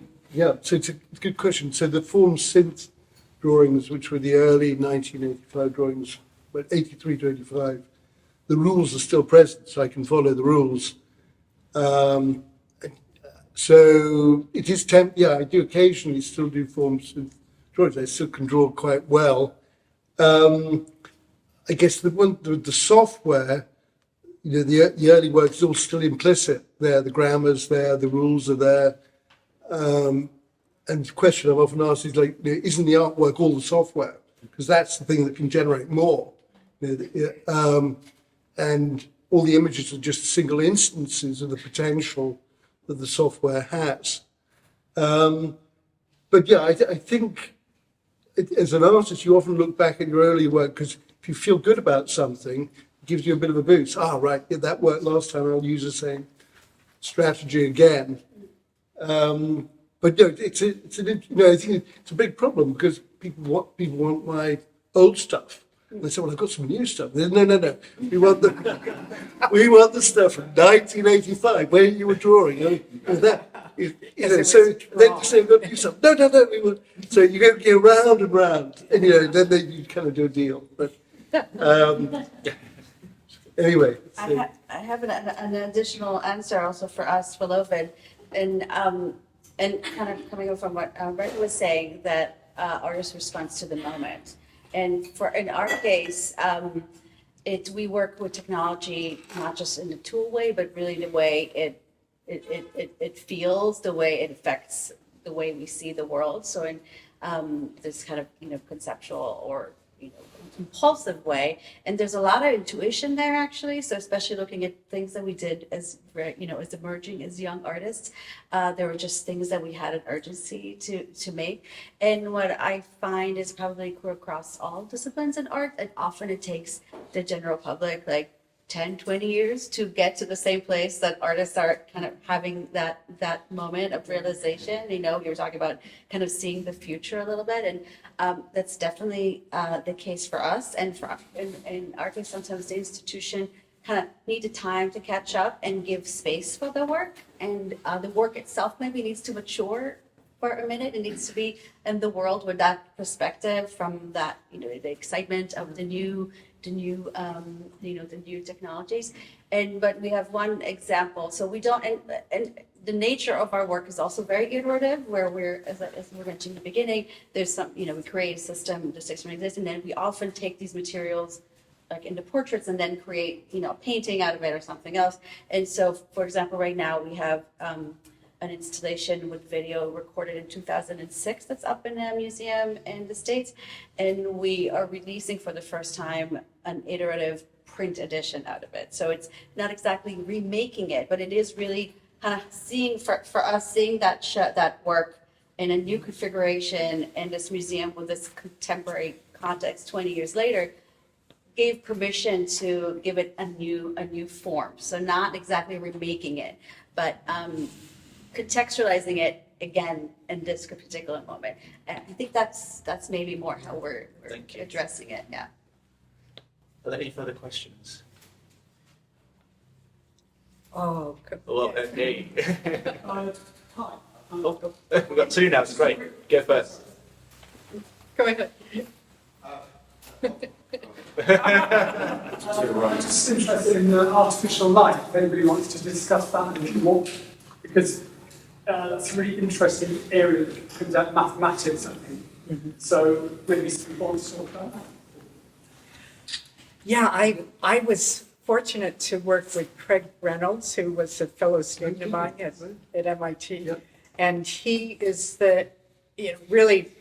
it's a good question. So the form synth drawings, which were the early 1985 drawings, but 83 to 85, the rules are still present, so I can follow the rules. So it is I do occasionally still do form synth drawings. I still can draw quite well. I guess the software, the early work is all still implicit there. The grammar's there, the rules are there. And the question I've often asked is like, isn't the artwork all the software? Because that's the thing that can generate more. And all the images are just single instances of the potential that the software has. But yeah, I think as an artist, you often look back at your early work because if you feel good about something, it gives you a bit of a boost. Right, yeah, that worked last time, I'll use the same strategy again. But no, I think it's a big problem because people want my old stuff. And they say, well, I've got some new stuff. No. We want the stuff from 1985 where you were drawing. So then you say, we've got new stuff. No. So you go round and round, and then you kind of do a deal. But anyway. I have an additional answer also for us for LoVid, and kind of coming from what Brett was saying, that artist responds to the moment. And in our case, we work with technology not just in the tool way, but really the way it feels, the way it affects the way we see the world. So in this kind of conceptual or impulsive way, and there's a lot of intuition there actually. So especially looking at things that we did as as emerging as young artists, there were just things that we had an urgency to make. And what I find is probably across all disciplines in art, and often it takes the general public like 10, 20 years to get to the same place that artists are kind of having that moment of realization. You know, you were talking about kind of seeing the future a little bit, and that's definitely the case for us. And in our case, sometimes the institution kind of needed time to catch up and give space for the work, and the work itself maybe needs to mature for a minute. It needs to be in the world with that perspective, from that, you know, the excitement of the new technologies. But we have one example. So we don't, and the nature of our work is also very iterative, where we're, as we mentioned in the beginning, there's some, you know, we create a system, the system exists, and then we often take these materials like into portraits and then create, you know, a painting out of it or something else. And so, for example, right now we have an installation with video recorded in 2006 that's up in a museum in the States. And we are releasing for the first time an iterative print edition out of it. So it's not exactly remaking it, but it is really kind of seeing, for us, seeing that work in a new configuration in this museum with this contemporary context 20 years later, gave permission to give it a new form. So not exactly remaking it, but contextualizing it again in this particular moment. And I think that's maybe more how we're addressing it. Yeah. Are there any further questions? Oh, Well, hey. Hi. Oh, we've got two now. It's great. Go first. go ahead. I'm just interested in artificial light, if anybody wants to discuss that a little more, because that's a really interesting area that comes out mathematics, I think. So maybe some wants to talk about that. Yeah, I was fortunate to work with Craig Reynolds, who was a fellow student of mine at MIT. Yep. And he is the, really,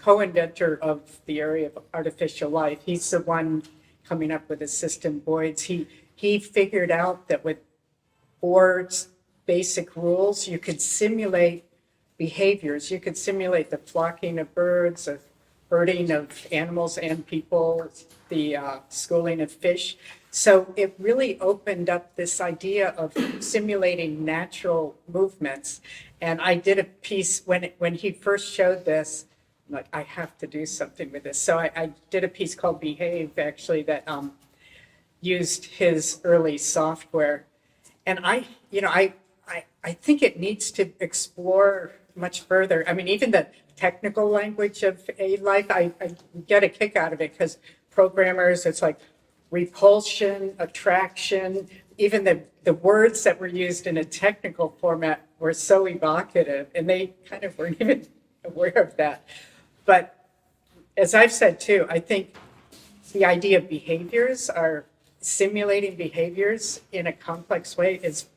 co-inventor of the area of artificial light. He's the one coming up with the system Boyd's. He figured out that with Boyd's basic rules, you could simulate behaviors. You could simulate the flocking of birds, of herding of animals and people, the schooling of fish. So it really opened up this idea of simulating natural movements. And I did a piece when he first showed this, I'm like, I have to do something with this. So I did a piece called Behave, actually, that used his early software. And I think it needs to explore much further. I mean, even the technical language of a life, I get a kick out of it, because programmers, it's like repulsion, attraction, even the words that were used in a technical format were so evocative, and they kind of weren't even aware of that. But as I've said too, I think the idea of behaviors, are simulating behaviors in a complex way, is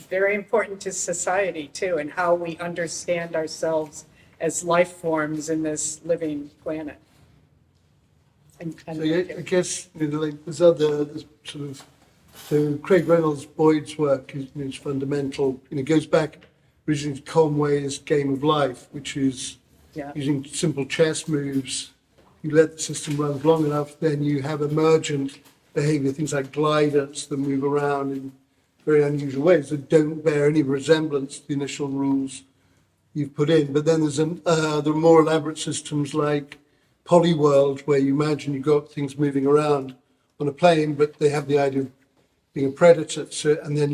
very important to society too, and how we understand ourselves as life forms in this living planet. So yeah, I guess like there's there's sort of, so Craig Reynolds' Boyd's work is fundamental. It goes back originally to Conway's Game of Life, which is using simple chess moves. You let the system run long enough, then you have emergent behavior, things like gliders that move around in very unusual ways that don't bear any resemblance to the initial rules you've put in. But then there are more elaborate systems like Polyworld, where you imagine you've got things moving around on a plane, but they have the idea of being a predator. So, and then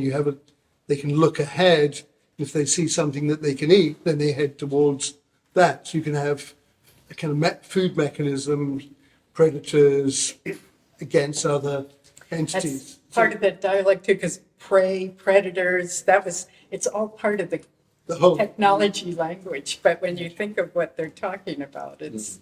they can look ahead. If they see something that they can eat, then they head towards that. So you can have a kind of food mechanism, predators against other entities. That's part of the dialect too, because prey, predators, it's all part of the whole technology language. But when you think of what they're talking about, it's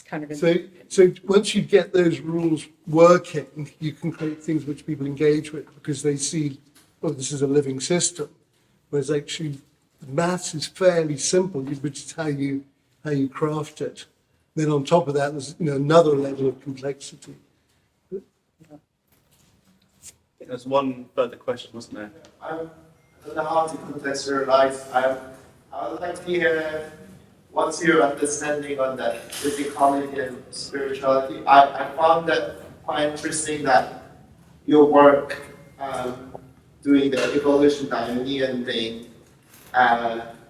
kind of So once you get those rules working, you can create things which people engage with, because they see, oh, this is a living system. Whereas actually maths is fairly simple, which is how you craft it. Then on top of that, there's another level of complexity. There's one further question, wasn't there? I don't know how to contextualize. I would like to hear what's your understanding on that physicality and spirituality. I found that quite interesting that your work doing the evolution Ionian thing,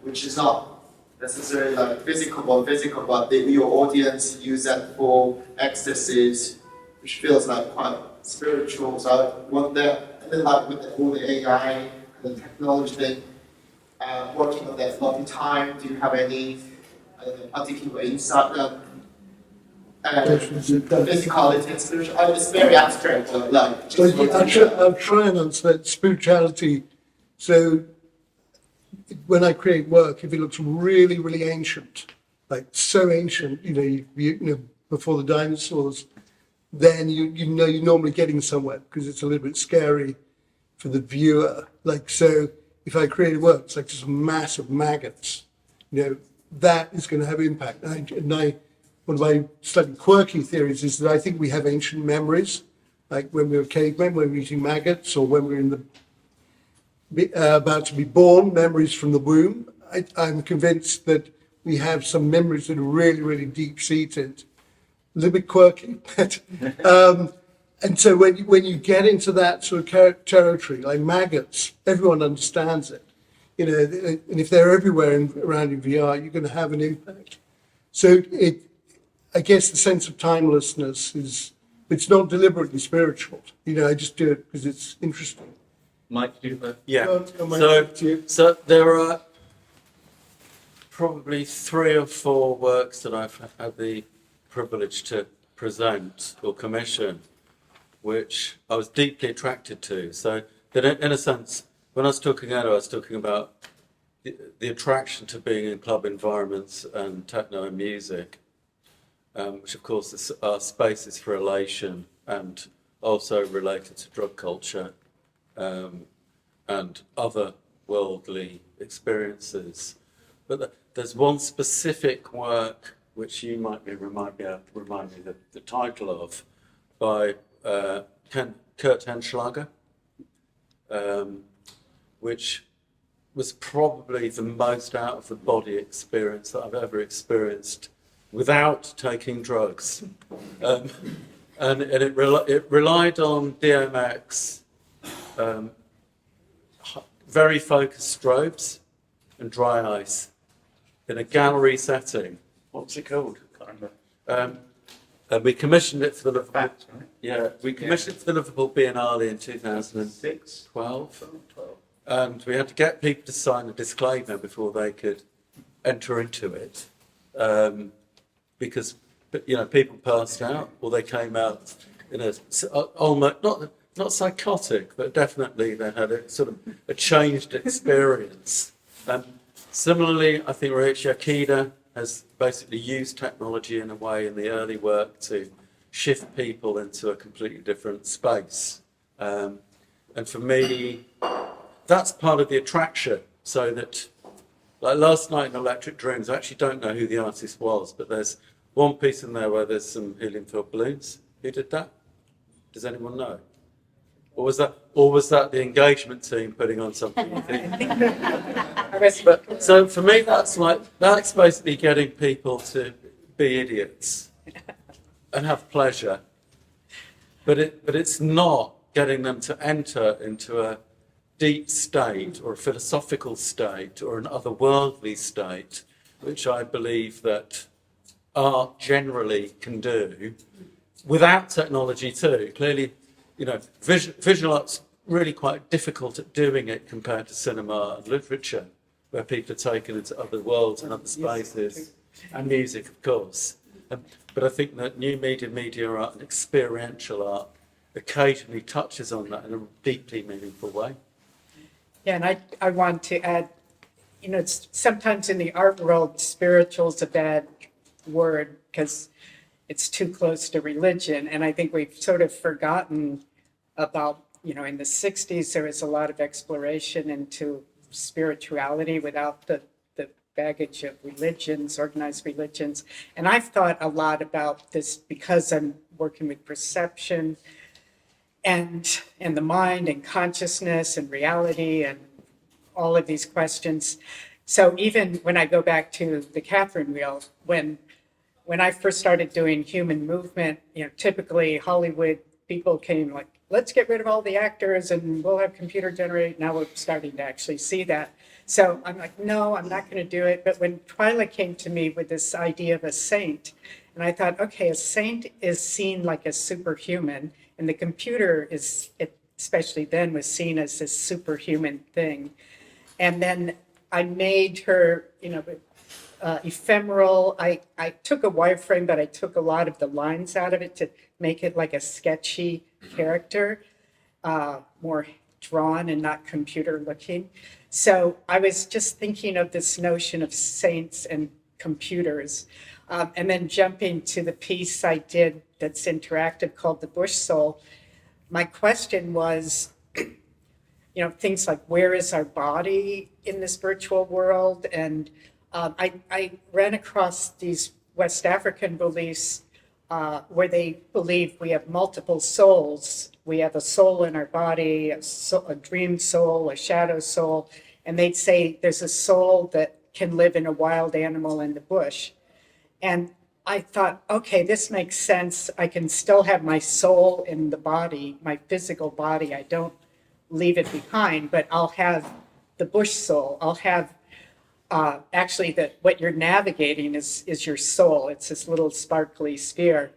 which is not necessarily like physical, but your audience use that for ecstasies, which feels like quite spiritual. So I wonder, and then like with all the AI and the technology thing, working on that long time, do you have any particular insight? The physicality and spiritual, it's very abstract, but like. So I'll try and answer that spirituality. So when I create work, if it looks really, really ancient, like so ancient, you know, before the dinosaurs, then you know you're normally getting somewhere because it's a little bit scary for the viewer. Like, so if I create a work, it's like just massive maggots, that is going to have impact. One of my slightly quirky theories is that I think we have ancient memories, like when we were cavemen, when we were eating maggots, or when we were in the about to be born, memories from the womb. I'm convinced that we have some memories that are really, really deep-seated. A little bit quirky, but and so when you get into that sort of territory, like maggots, everyone understands it, and if they're everywhere around in VR, you're going to have an impact. So I guess the sense of timelessness it's not deliberately spiritual. I just do it because it's interesting. Mike, do you know? Yeah. Mike, So there are probably 3 or 4 works that I've had the privilege to present or commission, which I was deeply attracted to. So that in a sense, when I was talking earlier, I was talking about the attraction to being in club environments and techno and music, which of course are spaces for elation and also related to drug culture and other worldly experiences. But there's one specific work which you might remind me the title of, by Kurt Henschlager, which was probably the most out of the body experience that I've ever experienced without taking drugs. And it relied on DMX, very focused strobes and dry ice in a gallery setting. What was it called? I can't remember. And we commissioned it for the Liverpool. Facts, right? Yeah, we commissioned it for the Liverpool Biennale in 2006, 12. And we had to get people to sign a disclaimer before they could enter into it, because people passed out or they came out in a almost not psychotic, but definitely they had a sort of a changed experience. Similarly, I think Ryoichi Akida has basically used technology in a way in the early work to shift people into a completely different space. And for me, that's part of the attraction. So that, like last night in Electric Dreams, I actually don't know who the artist was, but there's one piece in there where there's some helium-filled balloons. Who did that? Does anyone know? Or was that the engagement team putting on something? So for me, that's basically getting people to be idiots and have pleasure, but it's not getting them to enter into a deep state or a philosophical state or an otherworldly state, which I believe that art generally can do without technology too. Clearly, visual art's really quite difficult at doing it compared to cinema and literature, where people are taken into other worlds and other spaces, and music, of course. But I think that new media art and experiential art occasionally touches on that in a deeply meaningful way. Yeah, and I want to add, it's sometimes in the art world, spiritual is a bad word because it's too close to religion. And I think we've sort of forgotten about, in the 60s, there was a lot of exploration into spirituality without the baggage of religions, organized religions. And I've thought a lot about this because I'm working with perception and the mind and consciousness and reality and all of these questions. So even when I go back to the Catherine wheel, when I first started doing human movement, typically Hollywood people came like let's get rid of all the actors and we'll have computer generate. Now we're starting to actually see that. So I'm like, no, I'm not going to do it. But when Twyla came to me with this idea of a saint, and I thought, okay, a saint is seen like a superhuman, and the computer is, especially then, was seen as this superhuman thing. And then I made her, ephemeral. I took a wireframe, but I took a lot of the lines out of it to make it like a sketchy character, more drawn and not computer looking. So I was just thinking of this notion of saints and computers. And then jumping to the piece I did that's interactive called The Bush Soul, my question was, things like where is our body in this virtual world? And I ran across these West African beliefs where they believe we have multiple souls. We have a soul in our body, a dream soul, a shadow soul, and they'd say there's a soul that can live in a wild animal in the bush. And I thought, okay, this makes sense. I can still have my soul in the body, my physical body. I don't leave it behind, but I'll have the bush soul. I'll have actually that what you're navigating is your soul. It's this little sparkly sphere.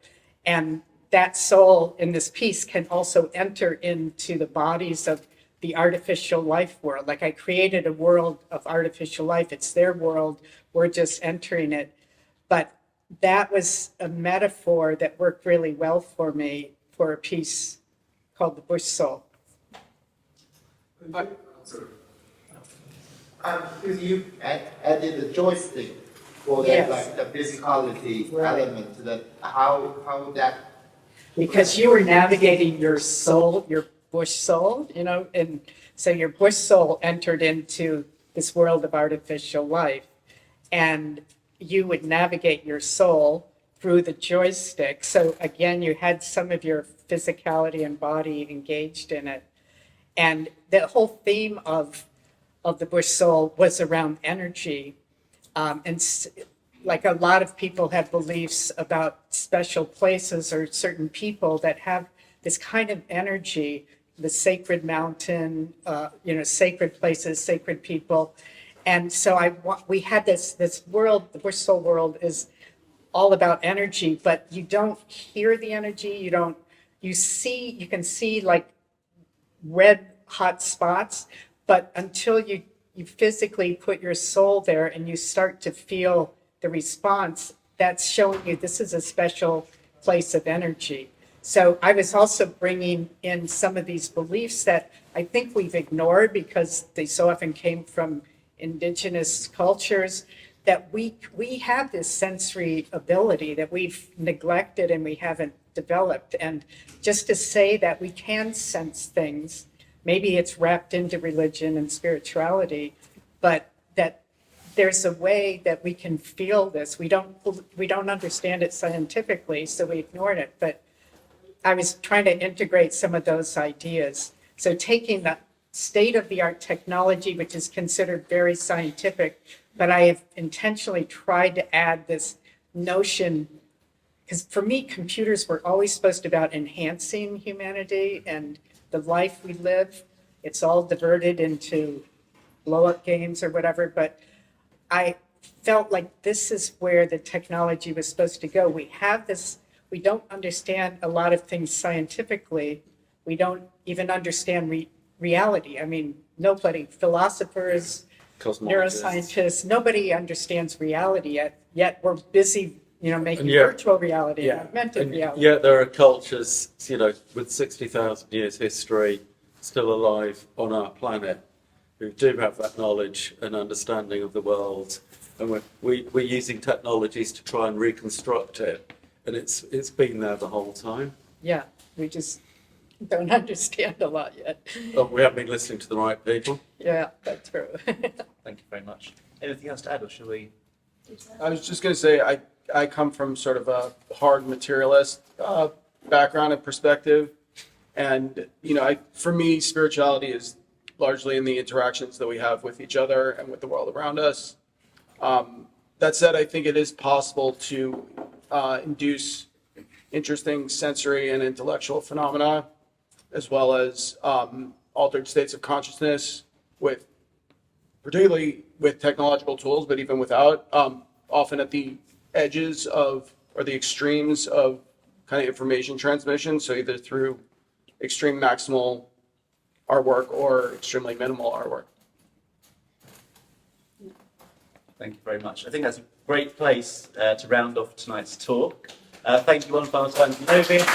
And that soul in this piece can also enter into the bodies of the artificial life world. Like I created a world of artificial life. It's their world. We're just entering it. But that was a metaphor that worked really well for me for a piece called The Bush Soul. Because you added the joystick for that, Yes. like the physicality Right. element to that. How that? Because you were navigating your soul, your bush soul, and so your bush soul entered into this world of artificial life. And you would navigate your soul through the joystick. So again, you had some of your physicality and body engaged in it. And the whole theme of the bush soul was around energy. Like a lot of people have beliefs about special places or certain people that have this kind of energy, the sacred mountain, sacred places, sacred people. And so we had this world, the bush soul world is all about energy, but you don't hear the energy. You can see like red hot spots, but until you physically put your soul there and you start to feel the response, that's showing you this is a special place of energy. So I was also bringing in some of these beliefs that I think we've ignored because they so often came from indigenous cultures, that we have this sensory ability that we've neglected and we haven't developed. And just to say that we can sense things, maybe it's wrapped into religion and spirituality, but that there's a way that we can feel this. We don't understand it scientifically, so we ignored it. But I was trying to integrate some of those ideas. So taking the state-of-the-art technology, which is considered very scientific, but I have intentionally tried to add this notion, because for me, computers were always supposed to be about enhancing humanity and the life we live. It's all diverted into blow-up games or whatever, but I felt like this is where the technology was supposed to go. We have this, we don't understand a lot of things scientifically. We don't even understand reality. I mean, nobody, philosophers, neuroscientists, nobody understands reality yet we're busy, making virtual reality and augmented reality. Yet there are cultures, with 60,000 years history still alive on our planet who do have that knowledge and understanding of the world. And we're using technologies to try and reconstruct it. And it's been there the whole time. Yeah, we just don't understand a lot yet. Oh, we haven't been listening to the right people. Yeah, that's true. Thank you very much. Anything else to add, or shall we? I was just going to say, I come from sort of a hard materialist background and perspective. And, for me, spirituality is largely in the interactions that we have with each other and with the world around us. That said, I think it is possible to induce interesting sensory and intellectual phenomena as well as altered states of consciousness with, particularly with technological tools, but even without, often at the edges of, or the extremes of kind of information transmission. So either through extreme maximal artwork or extremely minimal artwork. Thank you very much. I think that's a great place to round off tonight's talk. Thank you one final time to LoVid.